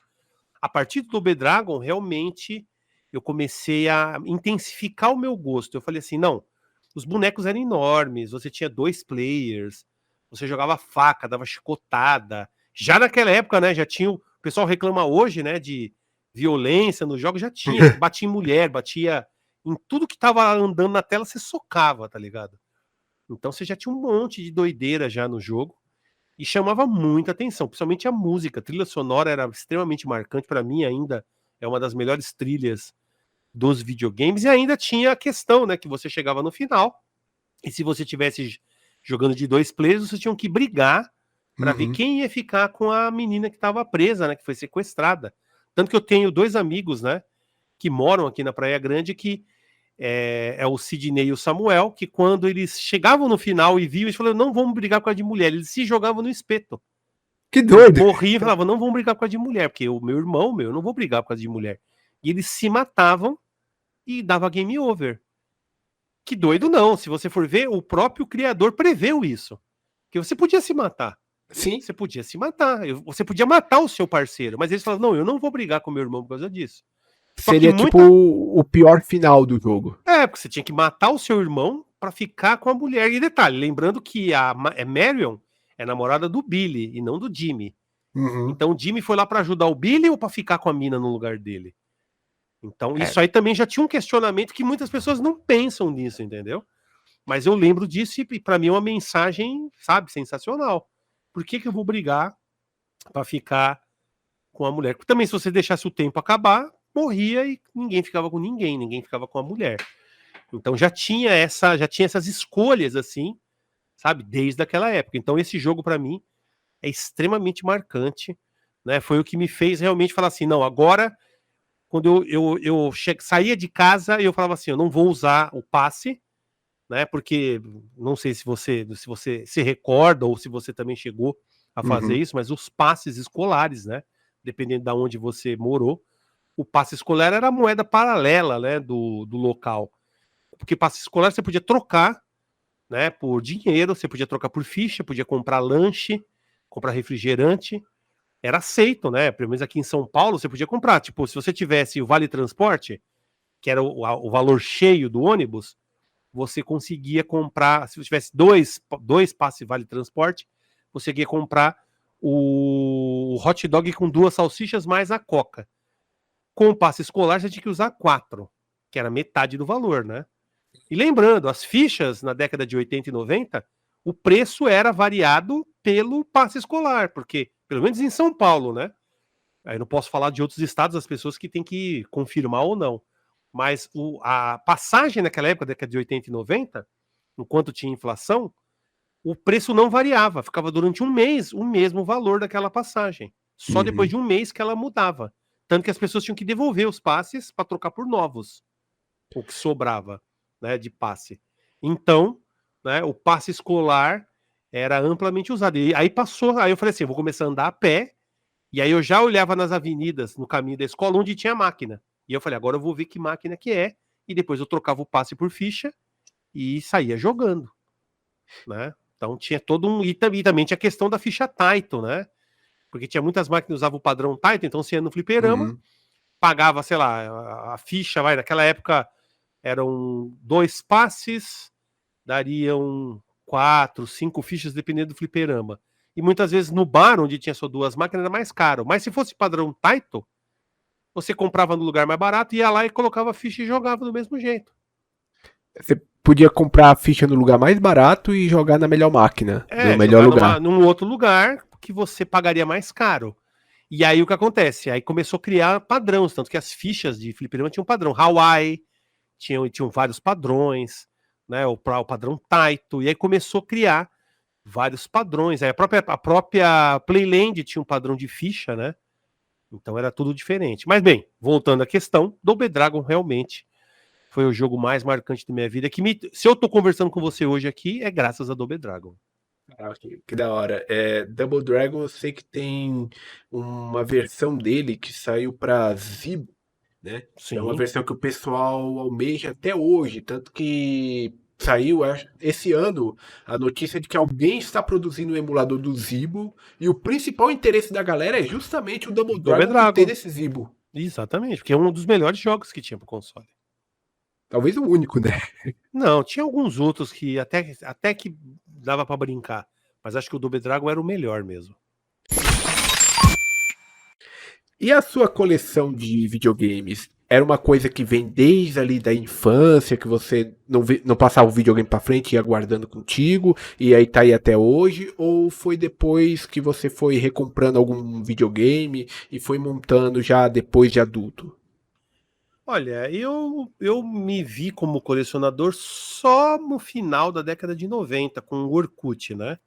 A partir do Double Dragon, realmente, eu comecei a intensificar o meu gosto. Eu falei assim, não, os bonecos eram enormes, você tinha 2 players, você jogava faca, dava chicotada. Já naquela época, né, já tinha, o pessoal reclama hoje, né, de violência nos jogos, já tinha, batia em mulher, batia em tudo que tava andando na tela, você socava, tá ligado? Então você já tinha um monte de doideira já no jogo. E chamava muita atenção, principalmente a música. A trilha sonora era extremamente marcante, para mim ainda é uma das melhores trilhas dos videogames, e ainda tinha a questão, né, que você chegava no final, e se você tivesse jogando de 2 players, vocês tinham que brigar para ver quem ia ficar com a menina que estava presa, né, que foi sequestrada. Tanto que eu tenho 2 amigos, né, que moram aqui na Praia Grande, que é o Sidney e o Samuel, que quando eles chegavam no final e viam, eles falaram, não vamos brigar por causa de mulher, eles se jogavam no espeto. Que doido! Morriam e falavam, não vamos brigar por causa de mulher, porque o meu irmão, eu não vou brigar por causa de mulher. E eles se matavam e dava game over. Que doido não, se você for ver, o próprio criador preveu isso. Que você podia se matar. Sim. Você podia se matar, você podia matar o seu parceiro, mas eles falavam, não, eu não vou brigar com meu irmão por causa disso. Seria tipo o pior final do jogo. Porque você tinha que matar o seu irmão pra ficar com a mulher. E detalhe, lembrando que a Marion é namorada do Billy e não do Jimmy. Então o Jimmy foi lá pra ajudar o Billy ou pra ficar com a mina no lugar dele? Então isso aí também já tinha um questionamento que muitas pessoas não pensam nisso, entendeu? Mas eu lembro disso e pra mim é uma mensagem, sabe, sensacional. Por que eu vou brigar pra ficar com a mulher? Porque também se você deixasse o tempo acabar, morria e ninguém ficava com ninguém ficava com a mulher. Então já tinha essas escolhas assim, sabe, desde aquela época. Então esse jogo para mim é extremamente marcante, né? Foi o que me fez realmente falar assim, não, agora quando eu saía de casa, eu falava assim, eu não vou usar o passe, né? Porque não sei se você se recorda ou se você também chegou a fazer isso, mas os passes escolares, né? Dependendo de onde você morou, o passe escolar era a moeda paralela, né, do local. Porque passe escolar você podia trocar, né, por dinheiro, você podia trocar por ficha, podia comprar lanche, comprar refrigerante, era aceito, né, pelo menos aqui em São Paulo você podia comprar, tipo, se você tivesse o Vale Transporte, que era o valor cheio do ônibus, você conseguia comprar, se você tivesse dois passes Vale Transporte, você conseguia comprar o hot dog com 2 salsichas mais a coca. Com o passe escolar, você tinha que usar 4, que era metade do valor, né? E lembrando, as fichas na década de 80 e 90, o preço era variado pelo passe escolar, porque, pelo menos em São Paulo, né? Aí não posso falar de outros estados, as pessoas que têm que confirmar ou não. Mas a passagem naquela época, década de 80 e 90, enquanto tinha inflação, o preço não variava, ficava durante um mês o mesmo valor daquela passagem. Só depois de um mês que ela mudava. Tanto que as pessoas tinham que devolver os passes para trocar por novos, o que sobrava, né, de passe. Então, né, o passe escolar era amplamente usado. E aí passou, aí eu falei assim, eu vou começar a andar a pé, e aí eu já olhava nas avenidas, no caminho da escola, onde tinha máquina. E eu falei, agora eu vou ver que máquina que é, e depois eu trocava o passe por ficha e saía jogando, né? Então tinha todo um. E também tinha a questão da ficha Taito, né? Porque tinha muitas máquinas que usavam o padrão Taito, então você ia no fliperama, pagava, sei lá, a ficha, vai, naquela época eram 2 passes, dariam 4, 5 fichas, dependendo do fliperama. E muitas vezes no bar, onde tinha só 2 máquinas, era mais caro. Mas se fosse padrão Taito, você comprava no lugar mais barato, ia lá e colocava a ficha e jogava do mesmo jeito. Você podia comprar a ficha no lugar mais barato e jogar na melhor máquina, no melhor lugar. Num outro lugar que você pagaria mais caro. E aí o que acontece? Aí começou a criar padrões, tanto que as fichas de fliperama tinham um padrão. Hawaii, tinham vários padrões, né? O padrão Taito, e aí começou a criar vários padrões. Aí a própria Playland tinha um padrão de ficha, né? Então era tudo diferente. Mas bem, voltando à questão, Double Dragon realmente foi o jogo mais marcante da minha vida. Se eu tô conversando com você hoje aqui, é graças a Double Dragon. Ah, que da hora. Double Dragon, eu sei que tem uma versão dele que saiu pra Zibo, né? Sim. É uma versão que o pessoal almeja até hoje, tanto que saiu esse ano a notícia de que alguém está produzindo um emulador do Zibo e o principal interesse da galera é justamente o Double Dragon que tem nesse Zibo. Exatamente, porque é um dos melhores jogos que tinha pro console. Talvez o único, né? Não, tinha alguns outros que até que dava pra brincar, mas acho que o Double Dragon era o melhor mesmo. E a sua coleção de videogames? Era uma coisa que vem desde ali da infância, que você não passava o videogame pra frente e ia guardando contigo, e aí tá aí até hoje? Ou foi depois que você foi recomprando algum videogame e foi montando já depois de adulto? Olha, eu me vi como colecionador só no final da década de 90, com o Orkut, né?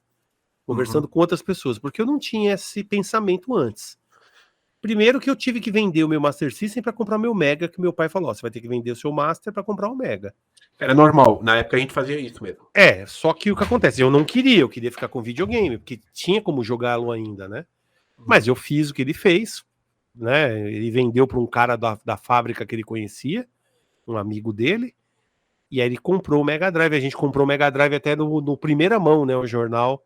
Conversando com outras pessoas, porque eu não tinha esse pensamento antes. Primeiro que eu tive que vender o meu Master System para comprar meu Mega, que meu pai falou, ó, você vai ter que vender o seu Master para comprar o Mega. Era normal, na época a gente fazia isso mesmo. Só que o que acontece? Eu queria ficar com videogame, porque tinha como jogá-lo ainda, né? Mas eu fiz o que ele fez, né? Ele vendeu para um cara da fábrica que ele conhecia, um amigo dele, e aí ele comprou o Mega Drive. A gente comprou o Mega Drive até no primeira mão, né? O jornal.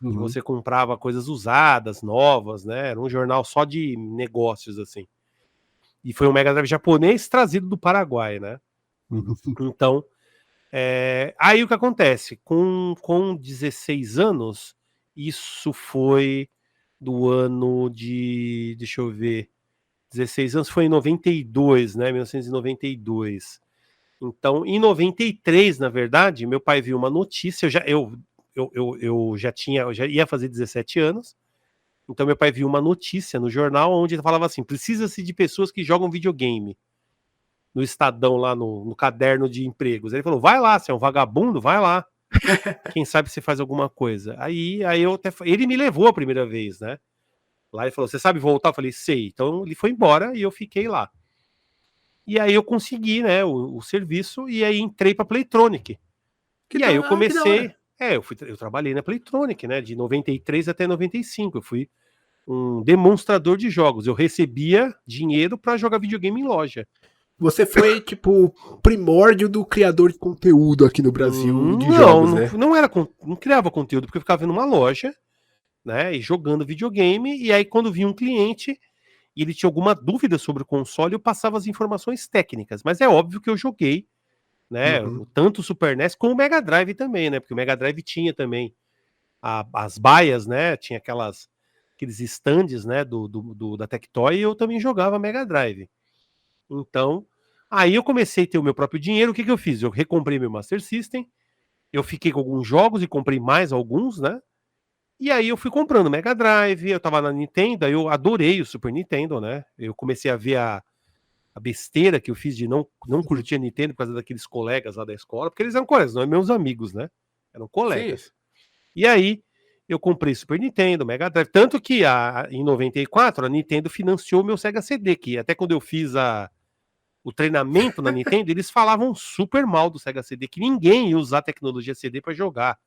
E você comprava coisas usadas, novas, né? Era um jornal só de negócios, assim. E foi um Mega Drive japonês trazido do Paraguai, né? Então, aí o que acontece? Com 16 anos, isso foi do ano de... Deixa eu ver. 16 anos foi em 92, né? 1992. Então, em 93, na verdade, meu pai viu uma notícia. Eu já ia fazer 17 anos. Então, meu pai viu uma notícia no jornal onde ele falava assim: precisa-se de pessoas que jogam videogame. No Estadão, lá no caderno de empregos. Ele falou: vai lá, você é um vagabundo, vai lá. Quem sabe você faz alguma coisa. Aí ele me levou a primeira vez, né? Lá ele falou: você sabe voltar? Eu falei: sei. Então ele foi embora e eu fiquei lá. E aí eu consegui, né, o serviço, e aí entrei pra Playtronic. Aí eu comecei. Eu trabalhei na Playtronic, né? De 93 até 95. Eu fui um demonstrador de jogos. Eu recebia dinheiro para jogar videogame em loja. Você foi, tipo, primórdio do criador de conteúdo aqui no Brasil de jogos, né? Não criava conteúdo, porque eu ficava numa loja, né, e jogando videogame, e aí quando vinha um cliente e ele tinha alguma dúvida sobre o console, eu passava as informações técnicas. Mas é óbvio que eu joguei, né, tanto o Super NES como o Mega Drive também, né, porque o Mega Drive tinha também as baias, né, tinha aqueles stands, né, da Tectoy, e eu também jogava Mega Drive. Então, aí eu comecei a ter o meu próprio dinheiro. O que eu fiz? Eu recomprei meu Master System, eu fiquei com alguns jogos e comprei mais alguns, né? E aí eu fui comprando Mega Drive, eu tava na Nintendo, aí eu adorei o Super Nintendo, né? Eu comecei a ver a besteira que eu fiz de não curtir a Nintendo por causa daqueles colegas lá da escola, porque eles eram colegas, não eram meus amigos, né? Eram colegas. Sim. E aí eu comprei Super Nintendo, Mega Drive, tanto que em 94 a Nintendo financiou meu Sega CD, que até quando eu fiz o treinamento na Nintendo, eles falavam super mal do Sega CD, que ninguém ia usar a tecnologia CD para jogar,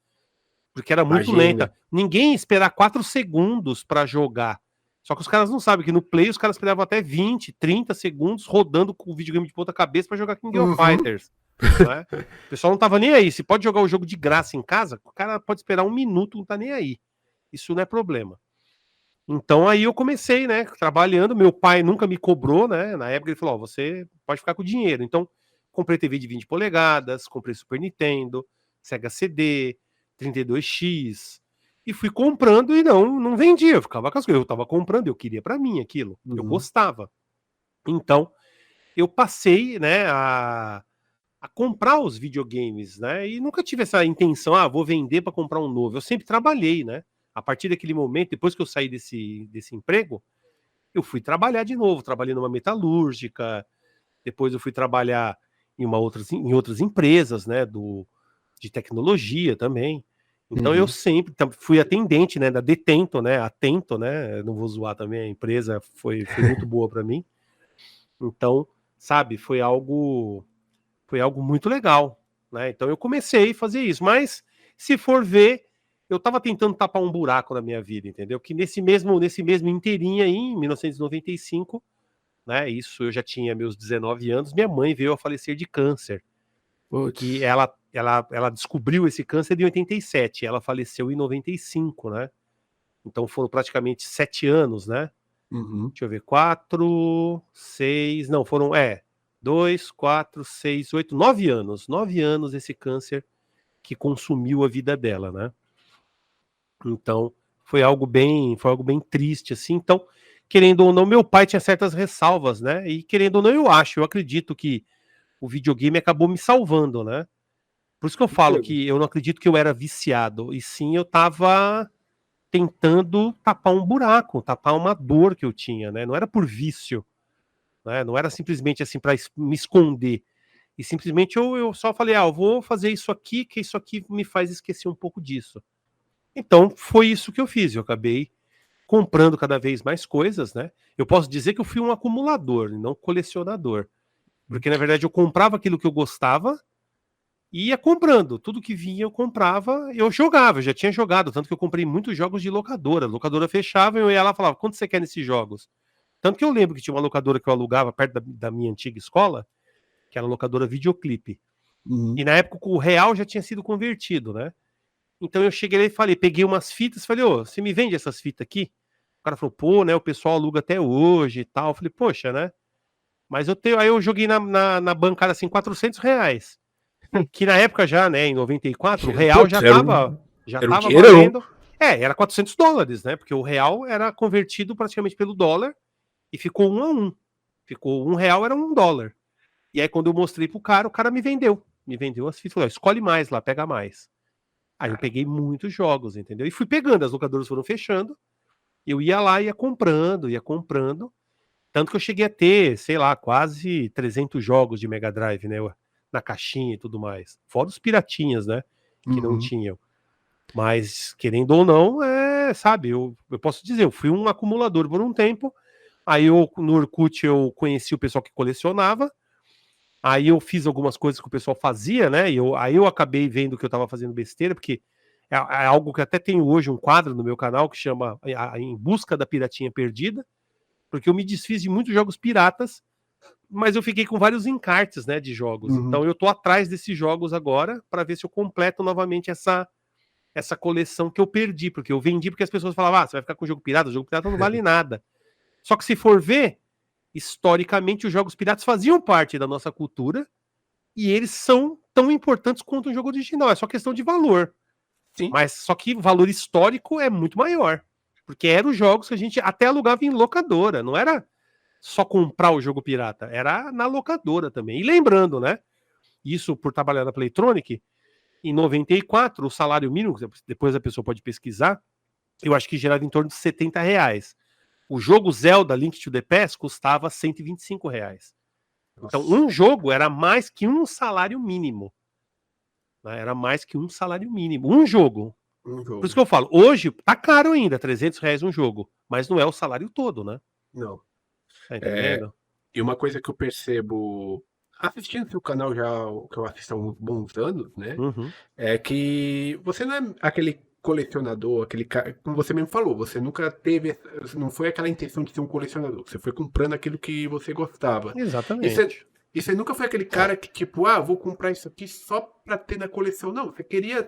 porque era muito Imagina. lenta. Ninguém ia esperar 4 segundos para jogar. Só que os caras não sabem que no Play os caras esperavam até 20, 30 segundos rodando com o videogame de ponta cabeça para jogar King of Fighters. Né? O pessoal não tava nem aí. Se pode jogar o jogo de graça em casa, o cara pode esperar 1 minuto, não tá nem aí. Isso não é problema. Então aí eu comecei, né, trabalhando. Meu pai nunca me cobrou, né? Na época ele falou: você pode ficar com o dinheiro. Então comprei TV de 20 polegadas, comprei Super Nintendo, Sega CD, 32X, e fui comprando e não vendia. Eu ficava com as coisas. Eu tava comprando, eu queria para mim aquilo. Eu gostava. Então eu passei, né, a comprar os videogames, né? E nunca tive essa intenção, vou vender para comprar um novo. Eu sempre trabalhei, né? A partir daquele momento, depois que eu saí desse emprego, eu fui trabalhar de novo. Trabalhei numa metalúrgica, depois eu fui trabalhar em outras empresas, né? De tecnologia também. Então eu sempre fui atendente, né? Da Detento, né? Atento, né? Não vou zoar também, a empresa foi muito boa para mim. Então, sabe, foi algo muito legal, né? Então eu comecei a fazer isso, mas se for ver, eu tava tentando tapar um buraco na minha vida, entendeu? Que nesse mesmo inteirinho aí, em 1995, né? Isso eu já tinha meus 19 anos, minha mãe veio a falecer de câncer. Que Putz. ela descobriu esse câncer em 87, ela faleceu em 95, né? Então foram praticamente 7 anos, né? Deixa eu ver, 4, 6, não, foram, 2, 4, 6, 8, 9 anos. 9 anos esse câncer que consumiu a vida dela, né? Então, foi algo bem triste, assim. Então, querendo ou não, meu pai tinha certas ressalvas, né? E querendo ou não, eu acredito que o videogame acabou me salvando, né? Por isso que eu falo que eu não acredito que eu era viciado, e sim eu tava tentando tapar um buraco, tapar uma dor que eu tinha, né? Não era por vício, né? Não era simplesmente assim para me esconder. E simplesmente eu só falei, eu vou fazer isso aqui, que isso aqui me faz esquecer um pouco disso. Então foi isso que eu fiz. Eu acabei comprando cada vez mais coisas, né? Eu posso dizer que eu fui um acumulador, não colecionador. Porque na verdade eu comprava aquilo que eu gostava e ia comprando. Tudo que vinha eu comprava, eu jogava, eu já tinha jogado, tanto que eu comprei muitos jogos de locadora. A locadora fechava e eu ia lá e falava, quanto você quer nesses jogos? Tanto que eu lembro que tinha uma locadora que eu alugava perto da minha antiga escola, que era a locadora Videoclipe. E na época o real já tinha sido convertido, né? Então eu cheguei lá e falei, peguei umas fitas, falei, você me vende essas fitas aqui? O cara falou, pô, né, o pessoal aluga até hoje e tal. Eu falei, poxa, né? Mas eu tenho, aí eu joguei na bancada assim, R$ 400. Que na época já, né, em 94, o real já tava Dinheirão. valendo. Era $400, né? Porque o real era convertido praticamente pelo dólar e ficou 1 a 1. Ficou R$ 1 era $1. E aí quando eu mostrei pro cara, o cara me vendeu. Me vendeu as fitas, falou, escolhe mais lá, pega mais. Aí eu peguei muitos jogos, entendeu? E fui pegando, as locadoras foram fechando, eu ia lá e ia comprando. Tanto que eu cheguei a ter, sei lá, quase 300 jogos de Mega Drive, né? Na caixinha e tudo mais. Fora os piratinhas, né? Que não tinham. Mas, querendo ou não, sabe, eu posso dizer, eu fui um acumulador por um tempo. Aí no Orkut eu conheci o pessoal que colecionava. Aí eu fiz algumas coisas que o pessoal fazia, né? Aí eu acabei vendo que eu tava fazendo besteira, porque é algo que até tenho hoje um quadro no meu canal que chama Em Busca da Piratinha Perdida, porque eu me desfiz de muitos jogos piratas, mas eu fiquei com vários encartes, né, de jogos. Então eu tô atrás desses jogos agora para ver se eu completo novamente essa coleção que eu perdi, porque eu vendi porque as pessoas falavam, você vai ficar com o jogo pirata não vale nada. Só que se for ver, historicamente os jogos piratas faziam parte da nossa cultura e eles são tão importantes quanto um jogo original, é só questão de valor. Sim. Mas só que o valor histórico é muito maior. Porque eram os jogos que a gente até alugava em locadora, não era só comprar o jogo pirata, era na locadora também. E lembrando, né? Isso por trabalhar na Playtronic, em 94, o salário mínimo, depois a pessoa pode pesquisar, eu acho que gerava em torno de R$ 70. O jogo Zelda Link to the Past custava R$ 125. Então, um jogo era mais que um salário mínimo. Né? Era mais que um salário mínimo. Um jogo. Por isso que eu falo, hoje tá caro ainda, R$ 300 um jogo, mas não é o salário todo, né? Não. Tá entendendo? E uma coisa que eu percebo assistindo seu canal já, que eu assisto há uns bons anos, né? Uhum. É que você não é aquele colecionador, aquele cara, como você mesmo falou, você nunca teve, não foi aquela intenção de ser um colecionador, você foi comprando aquilo que você gostava. Exatamente. E você nunca foi aquele cara que, tipo, vou comprar isso aqui só pra ter na coleção. Não, você queria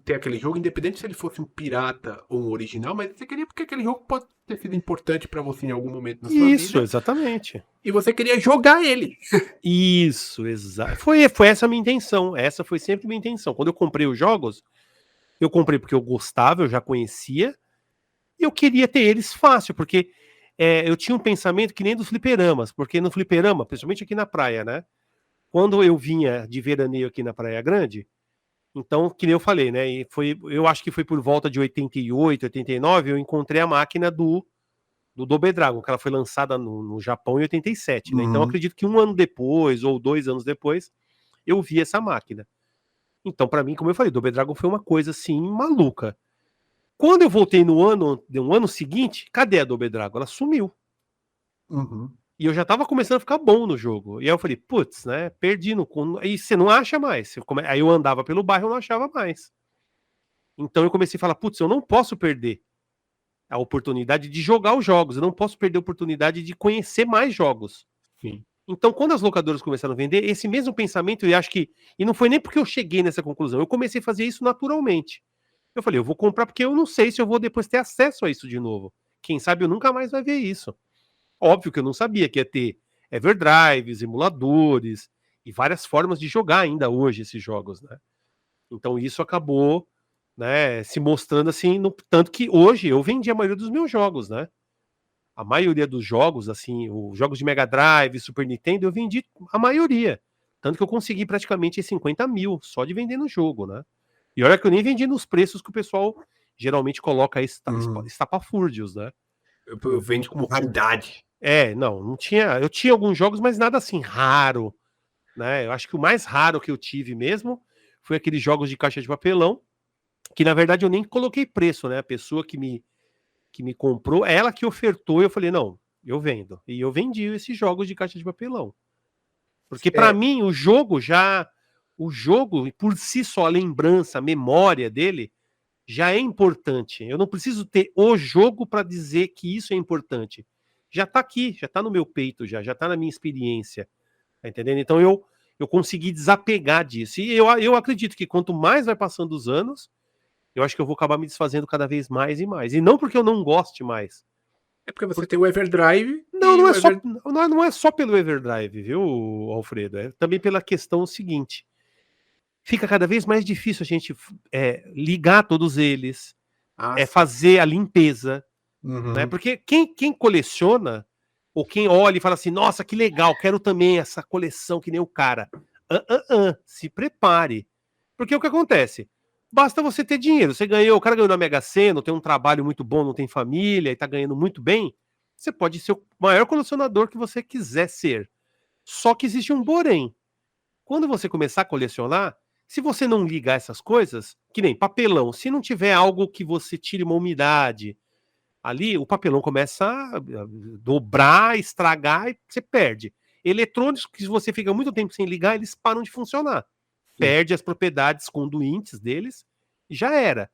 ter aquele jogo, independente se ele fosse um pirata ou um original, mas você queria porque aquele jogo pode ter sido importante pra você em algum momento na sua Isso, vida. exatamente. E você queria jogar ele. Isso, exato. Foi essa a minha intenção. Essa foi sempre minha intenção. Quando eu comprei os jogos, eu comprei porque eu gostava, eu já conhecia, e eu queria ter eles fácil, porque eu tinha um pensamento que nem dos fliperamas, porque no fliperama, principalmente aqui na praia, né? Quando eu vinha de veraneio aqui na Praia Grande, então, que nem eu falei, né? E eu acho que foi por volta de 88, 89, eu encontrei a máquina do Double Dragon, que ela foi lançada no Japão em 87, né? Então, eu acredito que um ano depois, ou 2 anos depois, eu vi essa máquina. Então, pra mim, como eu falei, Double Dragon foi uma coisa, assim, maluca. Quando eu voltei no ano seguinte, cadê a Double Dragon? Ela sumiu. Uhum. E eu já tava começando a ficar bom no jogo. E aí eu falei, putz, né? Perdi no. E você não acha mais. Aí eu andava pelo bairro e não achava mais. Então eu comecei a falar, putz, eu não posso perder a oportunidade de jogar os jogos. Eu não posso perder a oportunidade de conhecer mais jogos. Sim. Então, quando as locadoras começaram a vender, esse mesmo pensamento, eu acho que. E não foi nem porque eu cheguei nessa conclusão, eu comecei a fazer isso naturalmente. Eu falei, eu vou comprar porque eu não sei se eu vou depois ter acesso a isso de novo. Quem sabe eu nunca mais vai ver isso. Óbvio que eu não sabia que ia ter Everdrives, emuladores e várias formas de jogar ainda hoje esses jogos, né? Então isso acabou, né, se mostrando assim, tanto que hoje eu vendi a maioria dos meus jogos, né? A maioria dos jogos, assim, os jogos de Mega Drive, Super Nintendo, eu vendi a maioria. Tanto que eu consegui praticamente 50 mil só de vender no jogo, né? E olha que eu nem vendi nos preços que o pessoal geralmente coloca aí, estapafúrdios, né? Eu vendo como raridade. Não tinha. Eu tinha alguns jogos, mas nada assim raro, né? Eu acho que o mais raro que eu tive mesmo foi aqueles jogos de caixa de papelão, que na verdade eu nem coloquei preço, né? A pessoa que me comprou, ela que ofertou, e eu falei, não, eu vendo. E eu vendi esses jogos de caixa de papelão. Porque para mim o jogo por si só, a lembrança, a memória dele já é importante. Eu não preciso ter o jogo para dizer que isso é importante. Já tá aqui, já tá no meu peito, já tá na minha experiência. Tá entendendo? Então eu consegui desapegar disso. E eu acredito que quanto mais vai passando os anos, eu acho que eu vou acabar me desfazendo cada vez mais e mais. E não porque eu não goste mais. É porque você tem o Everdrive. Não é só, não é só pelo Everdrive, viu, Alfredo? É também pela questão seguinte. Fica cada vez mais difícil a gente ligar todos eles, fazer a limpeza, né? Porque quem coleciona, ou quem olha e fala assim, nossa, que legal, quero também essa coleção que nem o cara. Se prepare. Porque o que acontece? Basta você ter dinheiro. O cara ganhou na Mega Sena, tem um trabalho muito bom, não tem família e tá ganhando muito bem. Você pode ser o maior colecionador que você quiser ser. Só que existe um porém. Quando você começar a colecionar, se você não ligar essas coisas, que nem papelão, se não tiver algo que você tire uma umidade, ali o papelão começa a dobrar, estragar e você perde. Eletrônicos que se você fica muito tempo sem ligar, eles param de funcionar. Perde as propriedades conduintes deles e já era.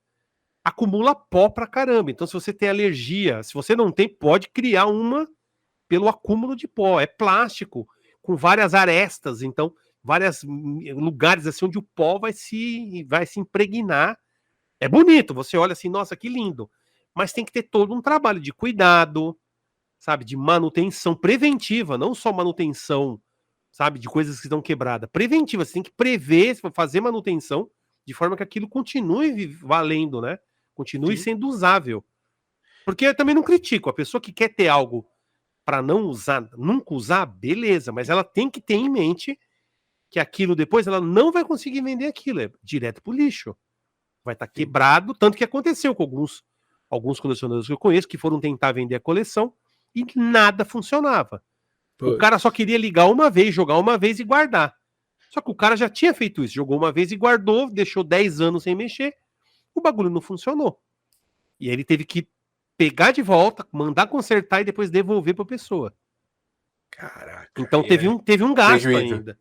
Acumula pó pra caramba. Então, se você tem alergia, se você não tem, pode criar uma pelo acúmulo de pó. É plástico, com várias arestas, então, vários lugares assim onde o pó vai se impregnar. É bonito, você olha assim, nossa, que lindo. Mas tem que ter todo um trabalho de cuidado, sabe, de manutenção preventiva, não só manutenção, sabe, de coisas que estão quebradas. Preventiva, você tem que prever, fazer manutenção de forma que aquilo continue valendo, né? Continue sendo usável. Porque eu também não critico. A pessoa que quer ter algo para não usar, nunca usar, beleza, mas ela tem que ter em mente que aquilo depois ela não vai conseguir vender aquilo, é direto pro lixo. Vai estar quebrado, tanto que aconteceu com alguns colecionadores que eu conheço que foram tentar vender a coleção e nada funcionava. O cara só queria ligar uma vez, jogar uma vez e guardar. Só que o cara já tinha feito isso, jogou uma vez e guardou, deixou 10 anos sem mexer, o bagulho não funcionou. E aí ele teve que pegar de volta, mandar consertar e depois devolver para a pessoa. Caraca. Então teve um gasto prejuízo. ainda.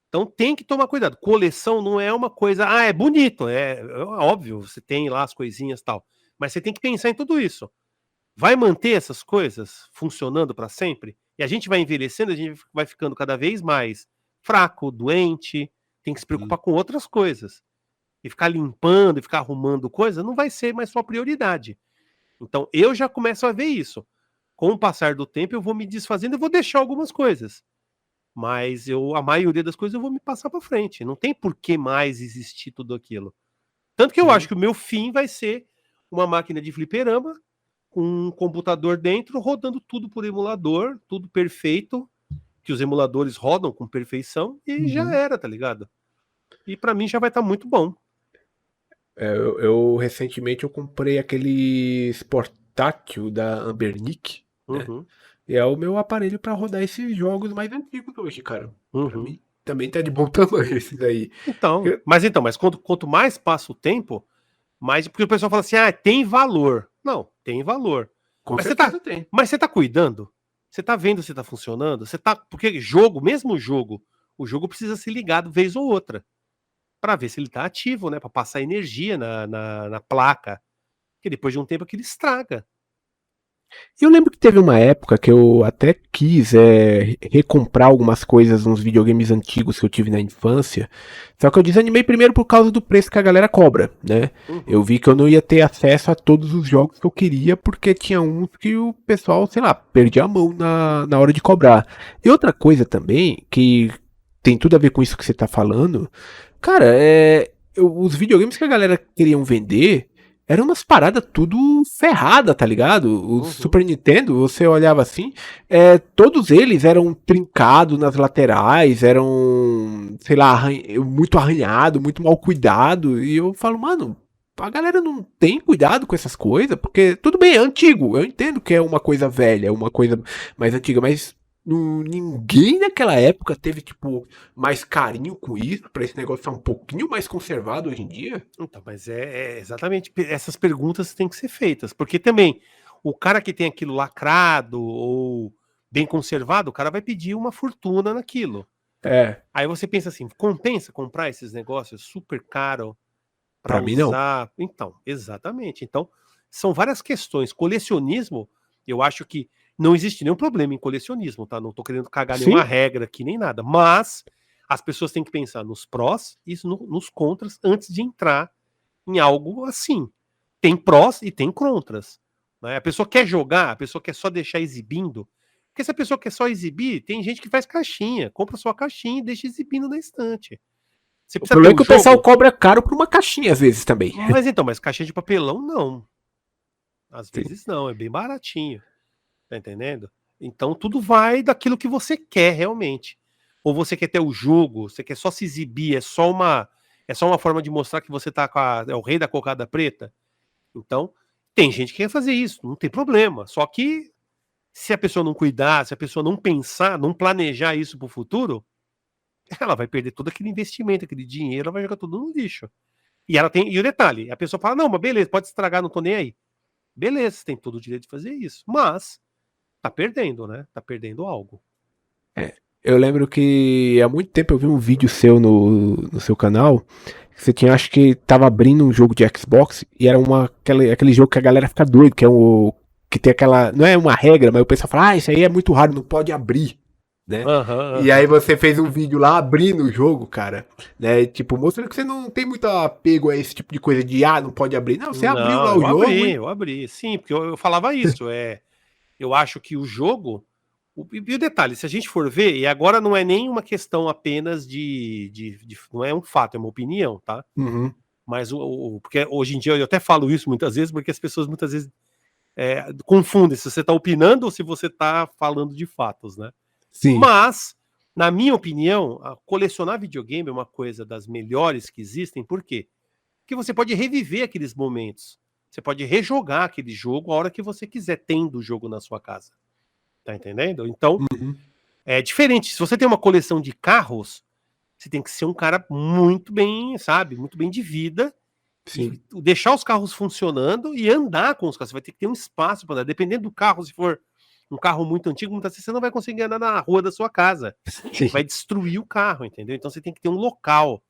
Então tem que tomar cuidado. Coleção não é uma coisa, é bonito, é óbvio, você tem lá as coisinhas e tal, mas você tem que pensar em tudo isso. Vai manter essas coisas funcionando para sempre? E a gente vai envelhecendo, a gente vai ficando cada vez mais fraco, doente, tem que se preocupar com outras coisas. E ficar limpando e ficar arrumando coisa não vai ser mais sua prioridade. Então eu já começo a ver isso. Com o passar do tempo eu vou me desfazendo e vou deixar algumas coisas. Mas a maioria das coisas eu vou me passar para frente. Não tem por que mais existir tudo aquilo. Tanto que eu acho que o meu fim vai ser uma máquina de fliperama com um computador dentro, rodando tudo por emulador, tudo perfeito, que os emuladores rodam com perfeição, e já era, tá ligado? E pra mim já vai estar muito bom. Eu recentemente eu comprei aquele portátil da Ambernic, né? Uhum, E é o meu aparelho pra rodar esses jogos mais antigos hoje, cara. Pra uhum. mim também tá de bom tamanho esses aí. Mas quanto mais passa o tempo, mais. Porque o pessoal fala assim, tem valor. Não, tem valor. Com Mas certeza tem. você tá cuidando? Você tá vendo se tá funcionando? Porque jogo, mesmo o jogo precisa ser ligado vez ou outra. Pra ver se ele tá ativo, né? Pra passar energia na placa. Porque depois de um tempo aquilo estraga. Eu lembro que teve uma época que eu até quis recomprar algumas coisas, uns videogames antigos que eu tive na infância. Só que eu desanimei primeiro por causa do preço que a galera cobra, né? Eu vi que eu não ia ter acesso a todos os jogos que eu queria, porque tinha uns que o pessoal, sei lá, perdia a mão na hora de cobrar. E outra coisa também, que tem tudo a ver com isso que você tá falando, cara, os videogames que a galera queriam vender eram umas paradas tudo ferrada, tá ligado? O Super Nintendo, você olhava assim, todos eles eram trincados nas laterais, eram, sei lá, muito arranhado, muito mal cuidado. E eu falo, mano, a galera não tem cuidado com essas coisas, porque tudo bem, é antigo. Eu entendo que é uma coisa velha, é uma coisa mais antiga, mas ninguém naquela época teve, tipo, mais carinho com isso, pra esse negócio estar um pouquinho mais conservado hoje em dia. Então, mas é exatamente essas perguntas têm que ser feitas. Porque também, o cara que tem aquilo lacrado ou bem conservado, o cara vai pedir uma fortuna naquilo. Aí você pensa assim, compensa comprar esses negócios super caro para mim não. usar? Então, exatamente. Então, são várias questões. Colecionismo, eu acho que não existe nenhum problema em colecionismo, tá? Não tô querendo cagar nenhuma regra aqui, nem nada. Mas as pessoas têm que pensar nos prós e nos contras antes de entrar em algo assim. Tem prós e tem contras. Né? A pessoa quer jogar, a pessoa quer só deixar exibindo. Porque se a pessoa quer só exibir, tem gente que faz caixinha, compra sua caixinha e deixa exibindo na estante. O problema é que o pessoal cobra caro por uma caixinha às vezes também. Mas caixinha de papelão não. Às vezes não, é bem baratinho. Tá entendendo? Então tudo vai daquilo que você quer realmente. Ou você quer ter o jogo, você quer só se exibir, é só uma forma de mostrar que você tá é o rei da cocada preta. Então, tem gente que quer fazer isso, não tem problema. Só que se a pessoa não cuidar, se a pessoa não pensar, não planejar isso pro futuro, ela vai perder todo aquele investimento, aquele dinheiro, ela vai jogar tudo no lixo. E o detalhe, a pessoa fala: "Não, mas beleza, pode estragar, não tô nem aí". Beleza, você tem todo o direito de fazer isso, mas tá perdendo, né? Tá perdendo algo. Eu lembro que há muito tempo eu vi um vídeo seu no seu canal. Que você tinha, acho que tava abrindo um jogo de Xbox e era aquele jogo que a galera fica doido, que é que tem aquela. Não é uma regra, mas o pessoal fala, isso aí é muito raro, não pode abrir. Né? E aí você fez um vídeo lá abrindo o jogo, cara, né? Tipo, mostrando que você não tem muito apego a esse tipo de coisa de não pode abrir. Não, você abriu lá o jogo. Eu abri, sim, porque eu falava isso. Eu acho que o jogo. E o detalhe, se a gente for ver, e agora não é nem uma questão apenas não é um fato, é uma opinião, tá? Uhum. Mas porque hoje em dia eu até falo isso muitas vezes, porque as pessoas muitas vezes confundem se você está opinando ou se você está falando de fatos, né? Sim. Mas, na minha opinião, colecionar videogame é uma coisa das melhores que existem, por quê? Porque você pode reviver aqueles momentos. Você pode rejogar aquele jogo a hora que você quiser, tendo o jogo na sua casa. Tá entendendo? Então, Uhum. é diferente. Se você tem uma coleção de carros, você tem que ser um cara muito bem, sabe? Muito bem de vida. Sim. E deixar os carros funcionando e andar com os carros. Você vai ter que ter um espaço para andar. Dependendo do carro, se for um carro muito antigo, muitas vezes você não vai conseguir andar na rua da sua casa. Sim. Vai destruir o carro, entendeu? Então você tem que ter um local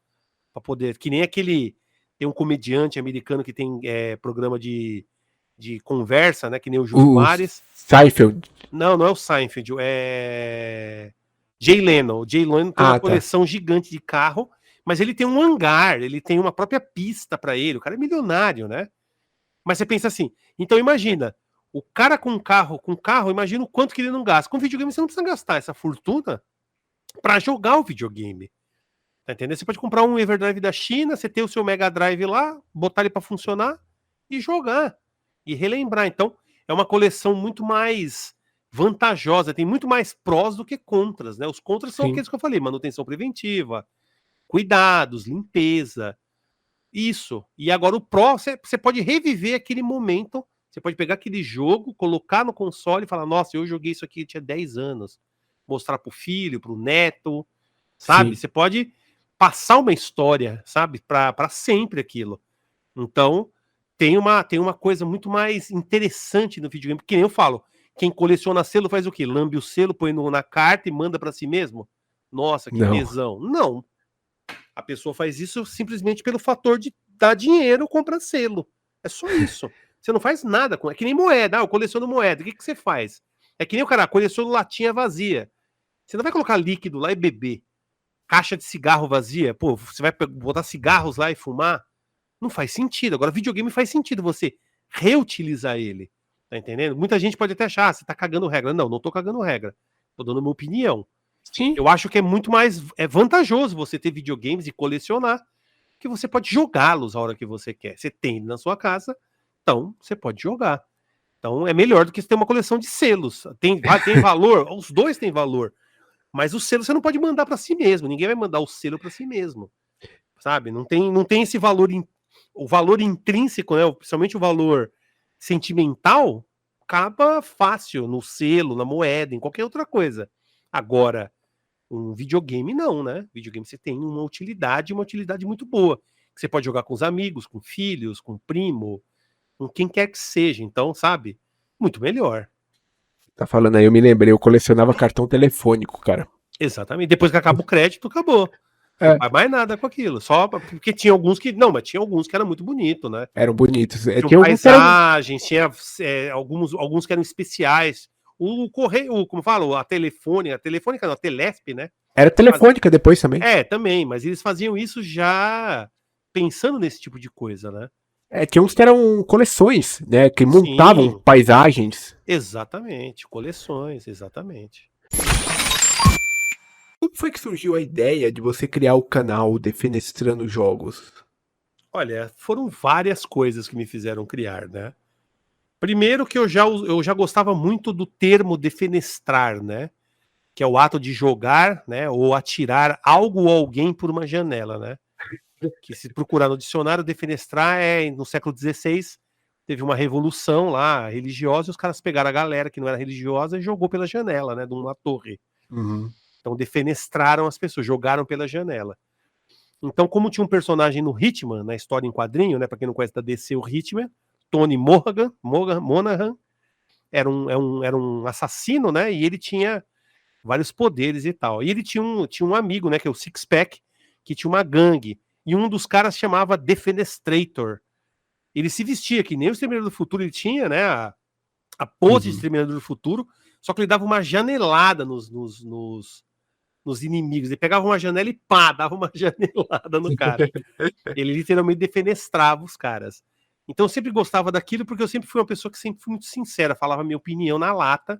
para poder. Que nem aquele. Tem um comediante americano que tem programa de conversa, né? Que nem o Jô Soares. Seinfeld. Não é o Seinfeld, é Jay Leno. O Jay Leno tem uma coleção gigante de carro, mas ele tem um hangar, ele tem uma própria pista para ele. O cara é milionário, né? Mas você pensa assim, então imagina, o cara com carro, imagina o quanto que ele não gasta. Com videogame você não precisa gastar essa fortuna para jogar o videogame. Tá entendendo? Você pode comprar um Everdrive da China, você ter o seu Mega Drive lá, botar ele para funcionar e jogar e relembrar. Então, é uma coleção muito mais vantajosa, tem muito mais prós do que contras, né? Os contras são aqueles que eu falei, manutenção preventiva, cuidados, limpeza, isso. E agora o pró, você pode reviver aquele momento, você pode pegar aquele jogo, colocar no console e falar, nossa, eu joguei isso aqui, tinha 10 anos. Mostrar pro filho, pro neto, sabe? Você pode passar uma história, sabe? Para sempre aquilo. Então, tem uma coisa muito mais interessante no videogame, porque nem eu falo, quem coleciona selo faz o quê? Lambe o selo, põe na carta e manda para si mesmo? Nossa, que tesão. Não. A pessoa faz isso simplesmente pelo fator de dar dinheiro, comprar selo. É só isso. Você não faz nada com. É que nem moeda. Eu coleciono moeda. O que você faz? É que nem o cara coleciona latinha vazia. Você não vai colocar líquido lá e beber. Caixa de cigarro vazia. Pô, você vai botar cigarros lá e fumar? Não faz sentido. Agora, videogame faz sentido você reutilizar ele. Tá entendendo? Muita gente pode até achar, você tá cagando regra. Não tô cagando regra. Tô dando uma opinião. Sim. Eu acho que é muito mais vantajoso você ter videogames e colecionar, que você pode jogá-los a hora que você quer. Você tem na sua casa, então você pode jogar. Então é melhor do que você ter uma coleção de selos. Tem valor, os dois têm valor. Mas o selo você não pode mandar para si mesmo. Ninguém vai mandar o selo para si mesmo. Sabe? Não tem esse valor, o valor intrínseco, né? Principalmente o valor sentimental, acaba fácil no selo, na moeda, em qualquer outra coisa. Agora, um videogame não, né? Videogame você tem uma utilidade muito boa. Que você pode jogar com os amigos, com filhos, com primo, com quem quer que seja. Então, sabe? Muito melhor. Tá falando aí, eu me lembrei, eu colecionava cartão telefônico, cara. Exatamente. Depois que acaba o crédito, acabou. Não faz mais nada com aquilo. Só porque tinha alguns que. Não, mas tinha alguns que era muito bonito, né? Eram bonitos. Tinha paisagens, tinha alguns que eram especiais. O correio, como falo, a telefônica não, a Telesp, né? Era telefônica depois também. Também, mas eles faziam isso já pensando nesse tipo de coisa, né? Tinha uns que eram coleções, né? Que montavam paisagens. Exatamente, coleções, exatamente. Como foi que surgiu a ideia de você criar o canal Defenestrando Jogos? Olha, foram várias coisas que me fizeram criar, né? Primeiro que eu já gostava muito do termo defenestrar, né? Que é o ato de jogar, né? Ou atirar algo ou alguém por uma janela, né? Que se procurar no dicionário, defenestrar no século XVI, teve uma revolução lá religiosa e os caras pegaram a galera que não era religiosa e jogou pela janela, né? De uma torre. Uhum. Então defenestraram as pessoas, jogaram pela janela. Então, como tinha um personagem no Hitman, na história em quadrinho, né? Pra quem não conhece da DC, o Hitman, Tony Monahan, era um assassino, né? E ele tinha vários poderes e tal. E ele tinha um amigo, né? Que é o Six Pack, que tinha uma gangue. E um dos caras chamava Defenestrator. Ele se vestia que nem o Exterminador do Futuro, ele tinha, né? A pose de Exterminador do Futuro, só que ele dava uma janelada nos inimigos. Ele pegava uma janela e pá, dava uma janelada no cara. Ele literalmente defenestrava os caras. Então eu sempre gostava daquilo porque eu sempre fui uma pessoa que sempre fui muito sincera, falava a minha opinião na lata,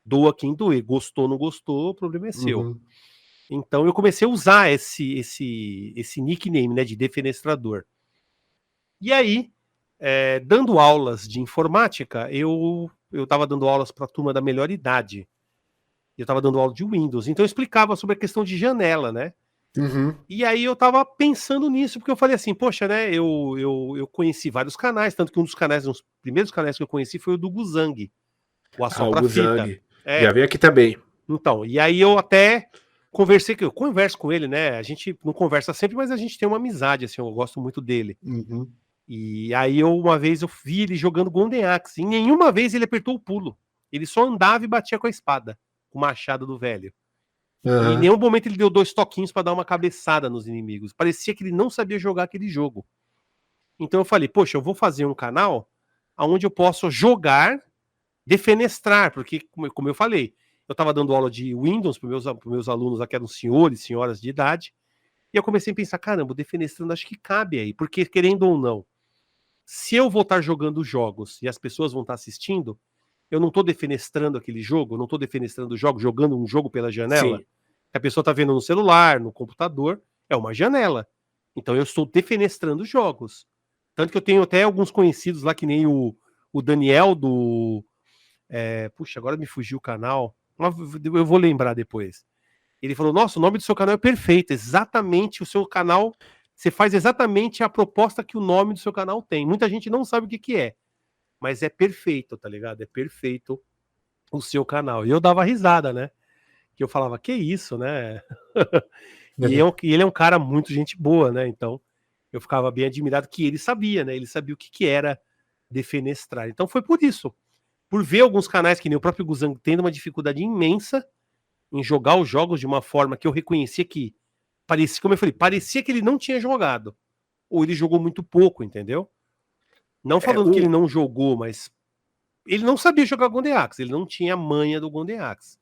doa quem doer, gostou, não gostou, o problema é seu. Então eu comecei a usar esse nickname, né, de defenestrador. E aí, dando aulas de informática, eu estava dando aulas para a turma da melhor idade. Eu estava dando aula de Windows, então eu explicava sobre a questão de janela, né? Uhum. E aí eu tava pensando nisso, porque eu falei assim, poxa, né, eu conheci vários canais, tanto que um dos primeiros canais que eu conheci foi o do Guzang, o Ah, o Assopra-Fita. Guzang. Já É, veio aqui também. então, e aí eu até eu converso com ele, né, a gente não conversa sempre, mas a gente tem uma amizade, assim, eu gosto muito dele. Uhum. E aí uma vez eu vi ele jogando Golden Axe, e nenhuma vez ele apertou o pulo, ele só andava e batia com a espada, com o machado do velho. E em Uhum. nenhum momento ele deu 2 toquinhos pra dar uma cabeçada nos inimigos. Parecia que ele não sabia jogar aquele jogo. Então eu falei, poxa, eu vou fazer um canal onde eu posso jogar, defenestrar, porque, como eu falei, eu estava dando aula de Windows para meus alunos, que eram senhores, senhoras de idade, e eu comecei a pensar, caramba, o defenestrando acho que cabe aí, porque querendo ou não, se eu vou estar jogando jogos e as pessoas vão estar assistindo, eu não estou defenestrando aquele jogo, eu não estou defenestrando o jogo, jogando um jogo pela janela, Sim. que a pessoa está vendo no celular, no computador, é uma janela. Então eu estou defenestrando jogos. Tanto que eu tenho até alguns conhecidos lá, que nem o Daniel do. Puxa, agora me fugiu o canal. Eu vou lembrar depois. Ele falou: Nossa, o nome do seu canal é perfeito. Exatamente o seu canal. Você faz exatamente a proposta que o nome do seu canal tem. Muita gente não sabe o que, que é. Mas é perfeito, tá ligado? É perfeito o seu canal. E eu dava risada, né? Que eu falava: Que isso, né? E ele é um cara muito gente boa, né? Então eu ficava bem admirado que ele sabia, né? Ele sabia o que, que era defenestrar. Então foi por isso. Por ver alguns canais que nem o próprio Guzang tendo uma dificuldade imensa em jogar os jogos de uma forma que eu reconhecia que parecia, como eu falei, parecia que ele não tinha jogado. Ou ele jogou muito pouco, entendeu? Não É, falando que ele não jogou, mas ele não sabia jogar Golden Axe, ele não tinha a manha do Golden Axe.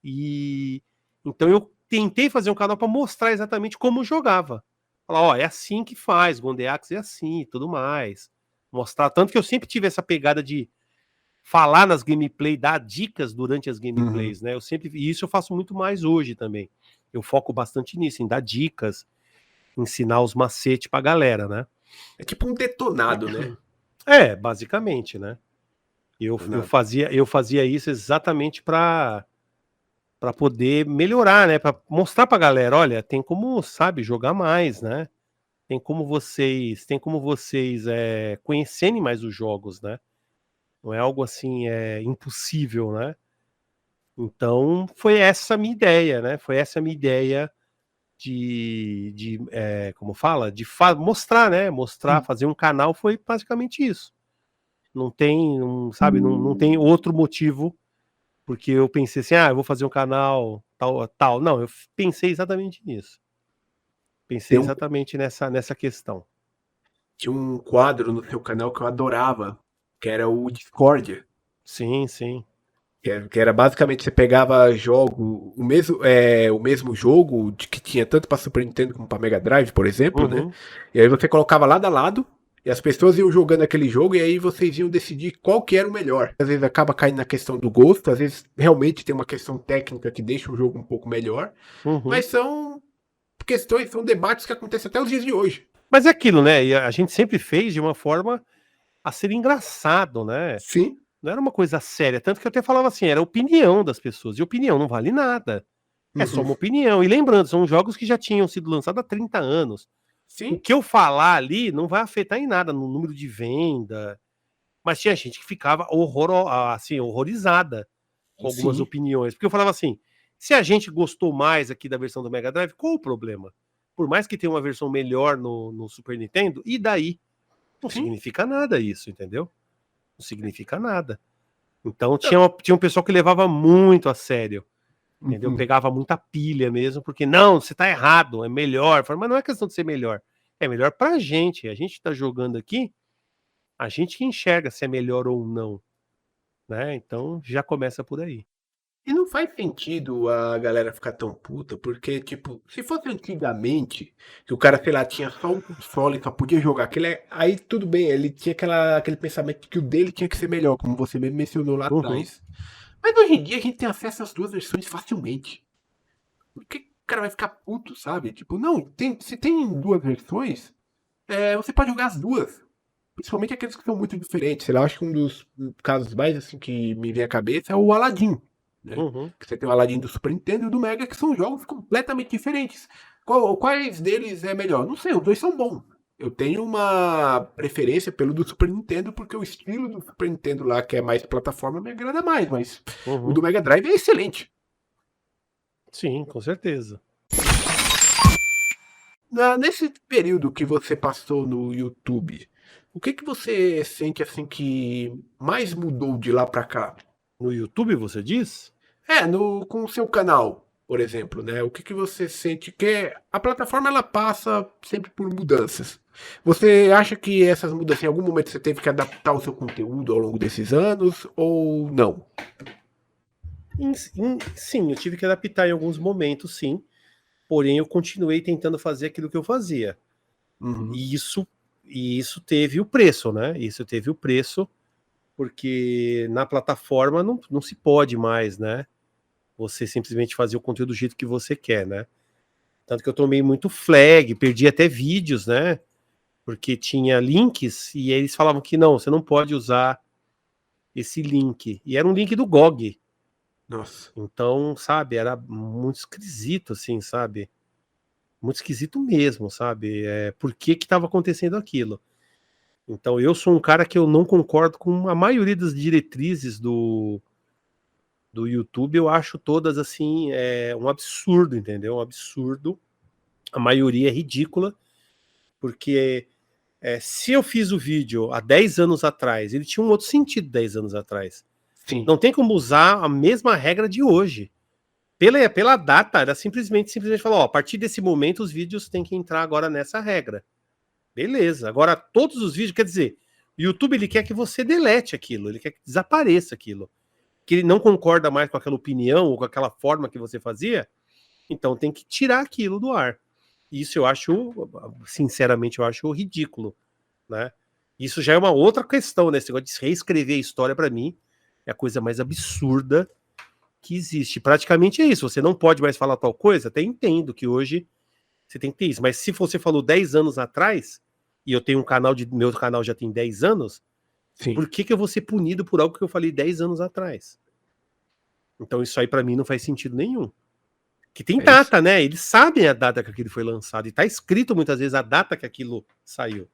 E então eu tentei fazer um canal para mostrar exatamente como jogava. Falar, ó, é assim que faz, Golden Axe é assim e tudo mais. Mostrar, tanto que eu sempre tive essa pegada de falar nas gameplays, dar dicas durante as Uhum. gameplays, né? E isso eu faço muito mais hoje também. Eu foco bastante nisso, em dar dicas, ensinar os macetes pra galera, né? É tipo um detonado, né? Basicamente, né? Detonado. Eu fazia isso exatamente para poder melhorar, né? Para mostrar pra galera, olha, tem como, sabe, jogar mais, né? Tem como vocês conhecerem mais os jogos, né? Não é algo assim impossível, né? Então foi essa a minha ideia, né? Foi essa a minha ideia como fala, mostrar, né? Mostrar, fazer um canal foi basicamente isso. Não tem, sabe, não tem outro motivo porque eu pensei assim, eu vou fazer um canal tal, tal. Não, eu pensei exatamente nisso. Pensei Tem um, exatamente nessa questão. tinha um quadro no seu canal que eu adorava, que era o Discordia. Sim, sim. Que era basicamente você pegava jogo, o mesmo jogo que tinha tanto para Super Nintendo como para Mega Drive, por exemplo, né? Uhum, E aí você colocava lado a lado e as pessoas iam jogando aquele jogo e aí vocês iam decidir qual que era o melhor. Às vezes acaba caindo na questão do gosto, às vezes realmente tem uma questão técnica que deixa o jogo um pouco melhor, uhum. mas são questões, são debates que acontecem até os dias de hoje. Mas é aquilo, né? E a gente sempre fez de uma forma a ser engraçado, né? Sim. Não era uma coisa séria. Tanto que eu até falava assim, era a opinião das pessoas. E opinião não vale nada. É só Uhum. uma opinião. E lembrando, são jogos que já tinham sido lançados há 30 anos. O Sim. que eu falar ali não vai afetar em nada no número de venda. Mas tinha gente que ficava assim, horrorizada com algumas Sim. opiniões. Porque eu falava assim: se a gente gostou mais aqui da versão do Mega Drive, qual o problema? Por mais que tenha uma versão melhor no Super Nintendo, e daí? Não Sim. significa nada isso, entendeu? Não significa nada. Então Não. tinha um pessoal que levava muito a sério, entendeu? Uhum. Pegava muita pilha mesmo, porque não, você tá errado, é melhor. Eu falei, mas não é questão de ser melhor. É melhor pra gente. A gente tá jogando aqui, a gente que enxerga se é melhor ou não, né? Então já começa por aí. E não faz sentido a galera ficar tão puta, porque, tipo, se fosse antigamente, que o cara, sei lá, tinha só um console e só podia jogar aquele, aí tudo bem, ele tinha aquele pensamento que o dele tinha que ser melhor, como você mesmo mencionou lá Uhum. atrás. Mas hoje em dia a gente tem acesso às duas versões facilmente. Por que o cara vai ficar puto, sabe? Tipo, não, se tem duas versões, você pode jogar as duas. Principalmente aqueles que são muito diferentes. Sei lá, eu acho que um dos casos mais assim que me vem à cabeça é o Aladdin. Né? Uhum. Que você tem o Aladdin do Super Nintendo e o do Mega, que são jogos completamente diferentes. Quais deles é melhor? Não sei, os dois são bons. Eu tenho uma preferência pelo do Super Nintendo, porque o estilo do Super Nintendo lá, que é mais plataforma, me agrada mais, mas o do Mega Drive é excelente. Sim, com certeza. Nesse período que você passou no YouTube, o que você sente assim que mais mudou de lá pra cá? No YouTube, você diz? Com o seu canal, por exemplo, né? O que você sente que a plataforma ela passa sempre por mudanças. Você acha que essas mudanças, em algum momento você teve que adaptar o seu conteúdo ao longo desses anos ou não? Sim, eu tive que adaptar em alguns momentos, sim. Porém, eu continuei tentando fazer aquilo que eu fazia. Uhum. E isso teve o preço, né? Isso teve o preço, porque na plataforma não se pode mais, né? Você simplesmente fazer o conteúdo do jeito que você quer, né? Tanto que eu tomei muito flag, perdi até vídeos, né? Porque tinha links e eles falavam que não, você não pode usar esse link. E era um link do GOG. Nossa. Então, sabe, era muito esquisito, assim, sabe? Muito esquisito mesmo, sabe? Por que que estava acontecendo aquilo? Então, eu sou um cara que eu não concordo com a maioria das diretrizes do YouTube. Eu acho todas, assim, um absurdo, entendeu? Um absurdo. A maioria é ridícula, porque se eu fiz o vídeo há 10 anos atrás, ele tinha um outro sentido 10 anos atrás. Sim. Não tem como usar a mesma regra de hoje. Pela data, era simplesmente falar, ó, a partir desse momento os vídeos têm que entrar agora nessa regra. Beleza. Agora, todos os vídeos, quer dizer, o YouTube ele quer que você delete aquilo, ele quer que desapareça aquilo. Que ele não concorda mais com aquela opinião ou com aquela forma que você fazia, então tem que tirar aquilo do ar. Isso eu acho, sinceramente, eu acho ridículo, né? Isso já é uma outra questão, né? Esse negócio de reescrever a história, para mim, é a coisa mais absurda que existe. Praticamente é isso. Você não pode mais falar tal coisa, até entendo que hoje você tem que ter isso. Mas se você falou 10 anos atrás, e eu tenho meu canal já tem 10 anos, Sim. por que eu vou ser punido por algo que eu falei 10 anos atrás? Então isso aí para mim não faz sentido nenhum. Que tem data, isso. né? Eles sabem a data que aquilo foi lançado, e tá escrito muitas vezes a data que aquilo saiu.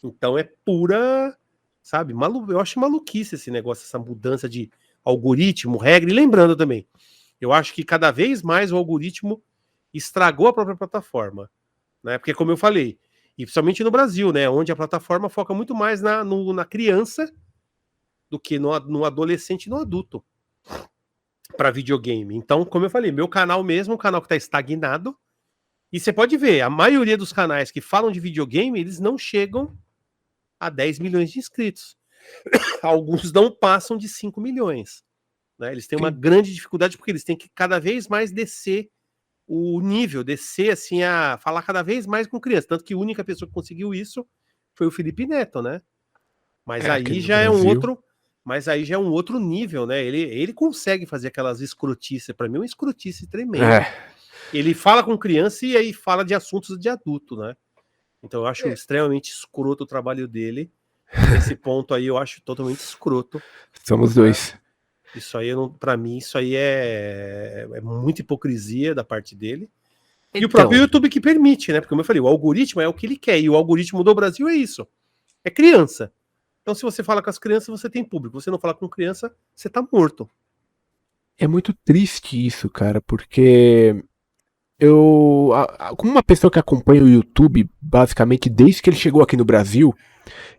Então é pura, sabe, eu acho maluquice esse negócio, essa mudança de algoritmo, regra, e lembrando também, eu acho que cada vez mais o algoritmo estragou a própria plataforma, né? Porque como eu falei, e principalmente no Brasil, né, onde a plataforma foca muito mais na criança do que no adolescente e no adulto para videogame. Então, como eu falei, meu canal mesmo, um canal que está estagnado, e você pode ver, a maioria dos canais que falam de videogame, eles não chegam a 10 milhões de inscritos. Alguns não passam de 5 milhões. Né? Eles têm uma grande dificuldade porque eles têm que cada vez mais descer o nível, descer assim, a falar cada vez mais com criança. Tanto que a única pessoa que conseguiu isso foi o Felipe Neto, né? Mas aí já é um outro. Mas aí já é um outro nível, né? Ele consegue fazer aquelas escrotices. Para mim é uma escrotice tremenda. Ele fala com criança e aí fala de assuntos de adulto, né? Então eu acho extremamente escroto o trabalho dele. Nesse ponto aí eu acho totalmente escroto. Somos dois. Isso aí, para mim, isso aí é muita hipocrisia da parte dele. E o próprio YouTube que permite, né? Porque, como eu falei, o algoritmo é o que ele quer. E o algoritmo do Brasil é isso. É criança. Então, se você fala com as crianças, você tem público. Você não fala com criança, você tá morto. É muito triste isso, cara, porque como uma pessoa que acompanha o YouTube, basicamente, desde que ele chegou aqui no Brasil,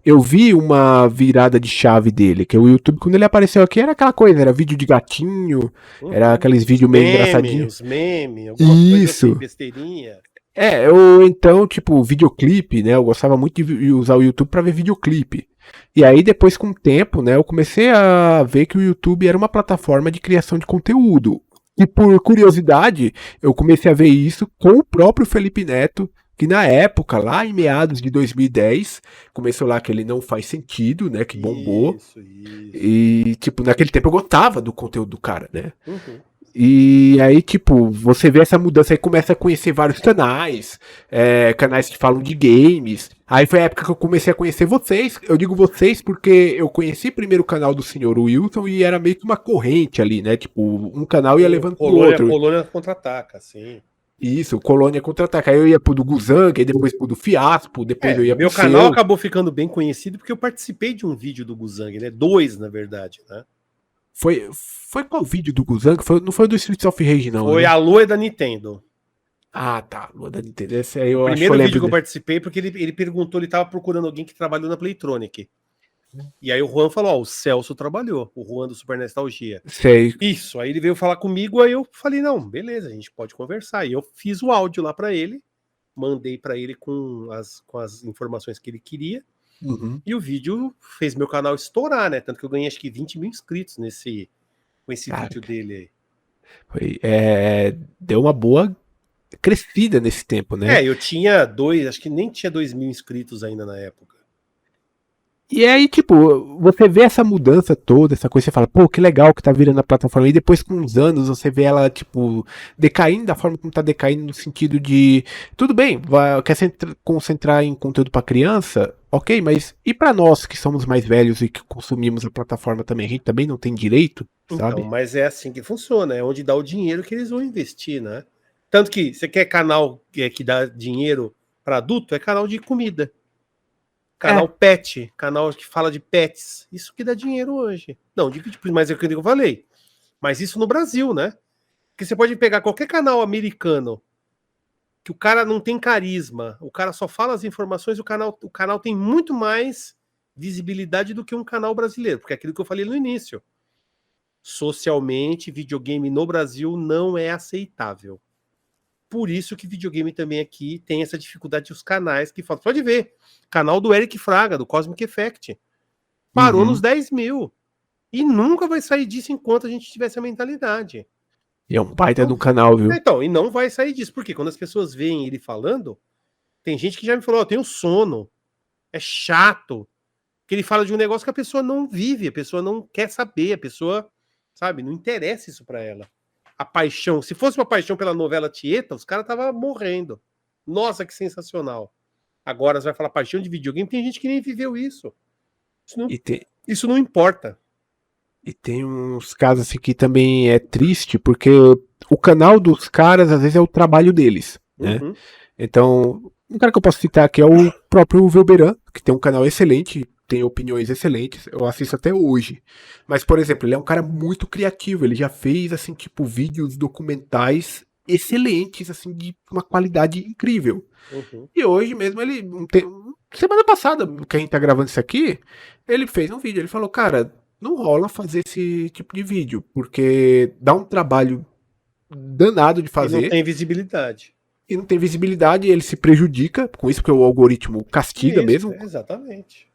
eu vi uma virada de chave dele, que o YouTube, quando ele apareceu aqui, era aquela coisa, era vídeo de gatinho, era aqueles vídeos meio engraçadinhos. Os memes, alguma coisa assim, besteirinha. Ou então, tipo, videoclipe, né? Eu gostava muito de usar o YouTube pra ver videoclipe. E aí, depois, com o tempo, né, eu comecei a ver que o YouTube era uma plataforma de criação de conteúdo. E por curiosidade, eu comecei a ver isso com o próprio Felipe Neto, que na época, lá em meados de 2010, começou lá que ele não faz sentido, né, que bombou. Isso. E, tipo, naquele tempo eu gostava do conteúdo do cara, né? Uhum. E aí, tipo, você vê essa mudança aí, começa a conhecer vários canais, canais que falam de games. Aí foi a época que eu comecei a conhecer vocês. Eu digo vocês porque eu conheci primeiro o canal do Sr. Wilson e era meio que uma corrente ali, né? Tipo, um canal ia levando pro outro. Colônia contra-ataca, sim. Isso, Colônia Contra-Ataca. Aí eu ia pro do Guzang, aí depois pro do Fiaspo, depois eu ia pro meu canal seu. acabou ficando bem conhecido porque eu participei de um vídeo do Guzang, né? 2, na verdade, né? Foi qual vídeo do Guzang? Não foi do Streets of Rage, não, Foi né? a Lua da Nintendo. Ah, tá. Lua da Nintendo. Esse aí eu O acho que eu primeiro lembro vídeo que eu dele. participei, porque ele perguntou, ele tava procurando alguém que trabalhou na Playtronic. E aí o Juan falou, ó, o Celso trabalhou, o Juan do Super Nostalgia. Sei. Isso, aí ele veio falar comigo, aí eu falei, não, beleza, a gente pode conversar. E eu fiz o áudio lá pra ele, mandei pra ele com as informações que ele queria, Uhum. e o vídeo fez meu canal estourar, né? Tanto que eu ganhei acho que 20 mil inscritos com esse Cara, vídeo dele aí. deu uma boa crescida nesse tempo, né? Eu tinha acho que nem tinha 2 mil inscritos ainda na época. E aí, tipo, você vê essa mudança toda, essa coisa, você fala, pô, que legal que tá virando a plataforma. E depois, com uns anos, você vê ela, tipo, decaindo da forma como tá decaindo, no sentido de, tudo bem, quer se concentrar em conteúdo pra criança, ok, mas e pra nós que somos mais velhos e que consumimos a plataforma também? A gente também não tem direito, sabe? Então, mas é assim que funciona, é onde dá o dinheiro que eles vão investir, né? Tanto que você quer canal que dá dinheiro para adulto, é canal de comida. Canal pet, canal que fala de pets. Isso que dá dinheiro hoje. Não, divide, mas é o que eu falei. Mas isso no Brasil, né? Porque você pode pegar qualquer canal americano que o cara não tem carisma, o cara só fala as informações, o canal tem muito mais visibilidade do que um canal brasileiro, porque é aquilo que eu falei no início. Socialmente, videogame no Brasil não é aceitável. Por isso que videogame também aqui tem essa dificuldade dos canais que falam. Pode ver, canal do Eric Fraga, do Cosmic Effect, parou nos 10 mil. E nunca vai sair disso enquanto a gente tiver essa mentalidade. E é um baita de um canal, viu? Então, e não vai sair disso. Porque quando as pessoas veem ele falando, tem gente que já me falou, eu tenho sono, é chato. Que ele fala de um negócio que a pessoa não vive, a pessoa não quer saber, a pessoa, sabe, não interessa isso pra ela. A paixão, se fosse uma paixão pela novela Tieta, os caras estavam morrendo. Nossa, que sensacional. Agora você vai falar paixão de videogame, tem gente que nem viveu isso. Isso não importa. E tem uns casos assim que também é triste, porque o canal dos caras, às vezes, é o trabalho deles, né? Uhum. Então, um cara que eu posso citar aqui é o próprio Velberan, que tem um canal excelente, tem opiniões excelentes, eu assisto até hoje. Mas, por exemplo, ele é um cara muito criativo, ele já fez, assim, tipo, vídeos documentais excelentes, assim, de uma qualidade incrível. Uhum. E hoje mesmo ele, semana passada, que a gente tá gravando isso aqui, ele fez um vídeo, ele falou, cara, não rola fazer esse tipo de vídeo, porque dá um trabalho danado de E fazer. não tem visibilidade. E não tem visibilidade, e ele se prejudica com isso, porque o algoritmo castiga Isso, mesmo. Exatamente.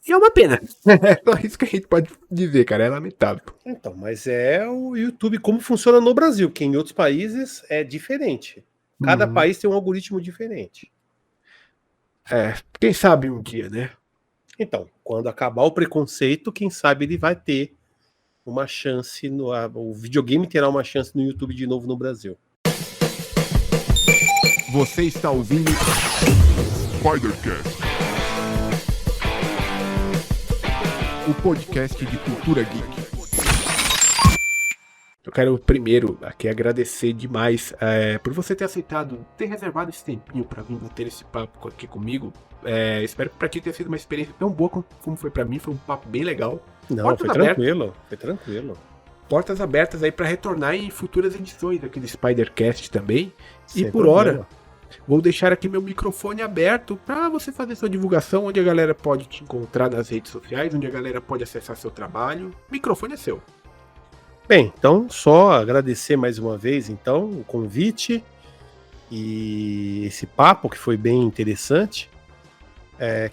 E é uma pena. É só isso que a gente pode dizer, cara. É lamentável. Então, mas é o YouTube como funciona no Brasil, porque em outros países é diferente. Cada país tem um algoritmo diferente. Quem sabe um dia, né? Então, quando acabar o preconceito, quem sabe ele vai ter uma chance, o videogame terá uma chance no YouTube de novo no Brasil. Você está ouvindo Spidercast, o podcast de cultura geek. Eu quero primeiro aqui agradecer demais por você ter aceitado, ter reservado esse tempinho pra vir bater esse papo aqui comigo. Espero que pra ti tenha sido uma experiência tão boa como foi pra mim. Foi um papo bem legal. Não, Portas foi abertas. tranquilo, foi tranquilo. Portas abertas aí pra retornar em futuras edições aqui do Spidercast também. Sem E por problema. hora, vou deixar aqui meu microfone aberto para você fazer sua divulgação, onde a galera pode te encontrar nas redes sociais, onde a galera pode acessar seu trabalho. O microfone é seu. Bem, então só agradecer mais uma vez então o convite e esse papo que foi bem interessante.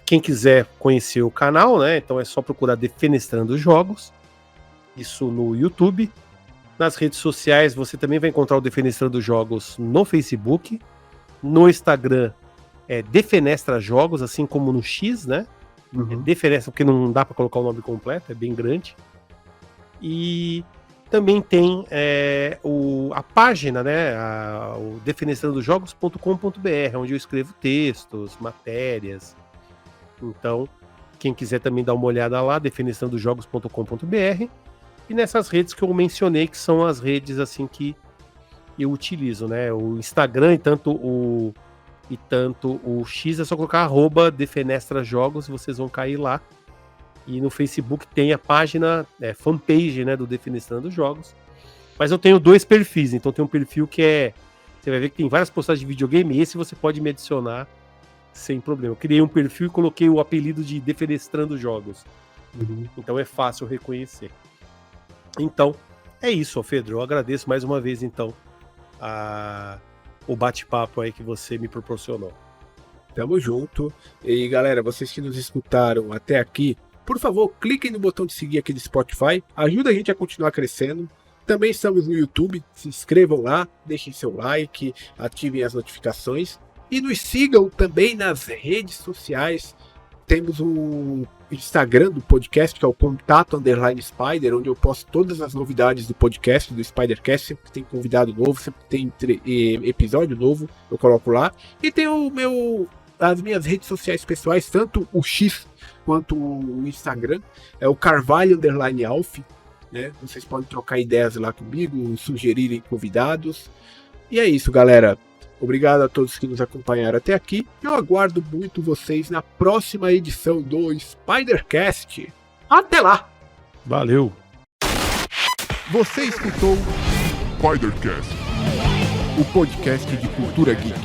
Quem quiser conhecer o canal, né? Então é só procurar Defenestrando Jogos, isso no YouTube. Nas redes sociais você também vai encontrar o Defenestrando Jogos no Facebook, no Instagram é Defenestra Jogos, assim como no X, né? Defenestra, porque não dá para colocar o nome completo, é bem grande. E também tem a página, né, o defenestrandojogos.com.br, onde eu escrevo textos, matérias. Então, quem quiser também dar uma olhada lá, defenestrandojogos.com.br. E nessas redes que eu mencionei, que são as redes assim que eu utilizo, né? O Instagram e tanto o X é só colocar @defenestrajogos e vocês vão cair lá. E no Facebook tem a página, fanpage, né, do Defenestrando Jogos. Mas eu tenho 2 perfis, então tem um perfil que você vai ver que tem várias postagens de videogame, e esse você pode me adicionar sem problema. Eu criei um perfil e coloquei o apelido de Defenestrando Jogos. Então é fácil reconhecer. Então, é isso, Pedro. Eu agradeço mais uma vez, então, o bate-papo aí que você me proporcionou. Tamo junto. E galera, vocês que nos escutaram até aqui, por favor, cliquem no botão de seguir aqui do Spotify. Ajuda a gente a continuar crescendo. Também estamos no YouTube. Se inscrevam lá, deixem seu like, ativem as notificações. E nos sigam também nas redes sociais. Temos o Instagram do podcast, que é o _Spider, onde eu posto todas as novidades do podcast, do Spidercast. Sempre tem convidado novo, sempre tem episódio novo, eu coloco lá. E tem as minhas redes sociais pessoais, tanto o X quanto o Instagram, é o Carvalho_Alf, né? Vocês podem trocar ideias lá comigo, sugerirem convidados. E é isso, galera. Obrigado a todos que nos acompanharam até aqui. Eu aguardo muito vocês na próxima edição do Spidercast. Até lá! Valeu! Você escutou Spidercast, o podcast de cultura geek.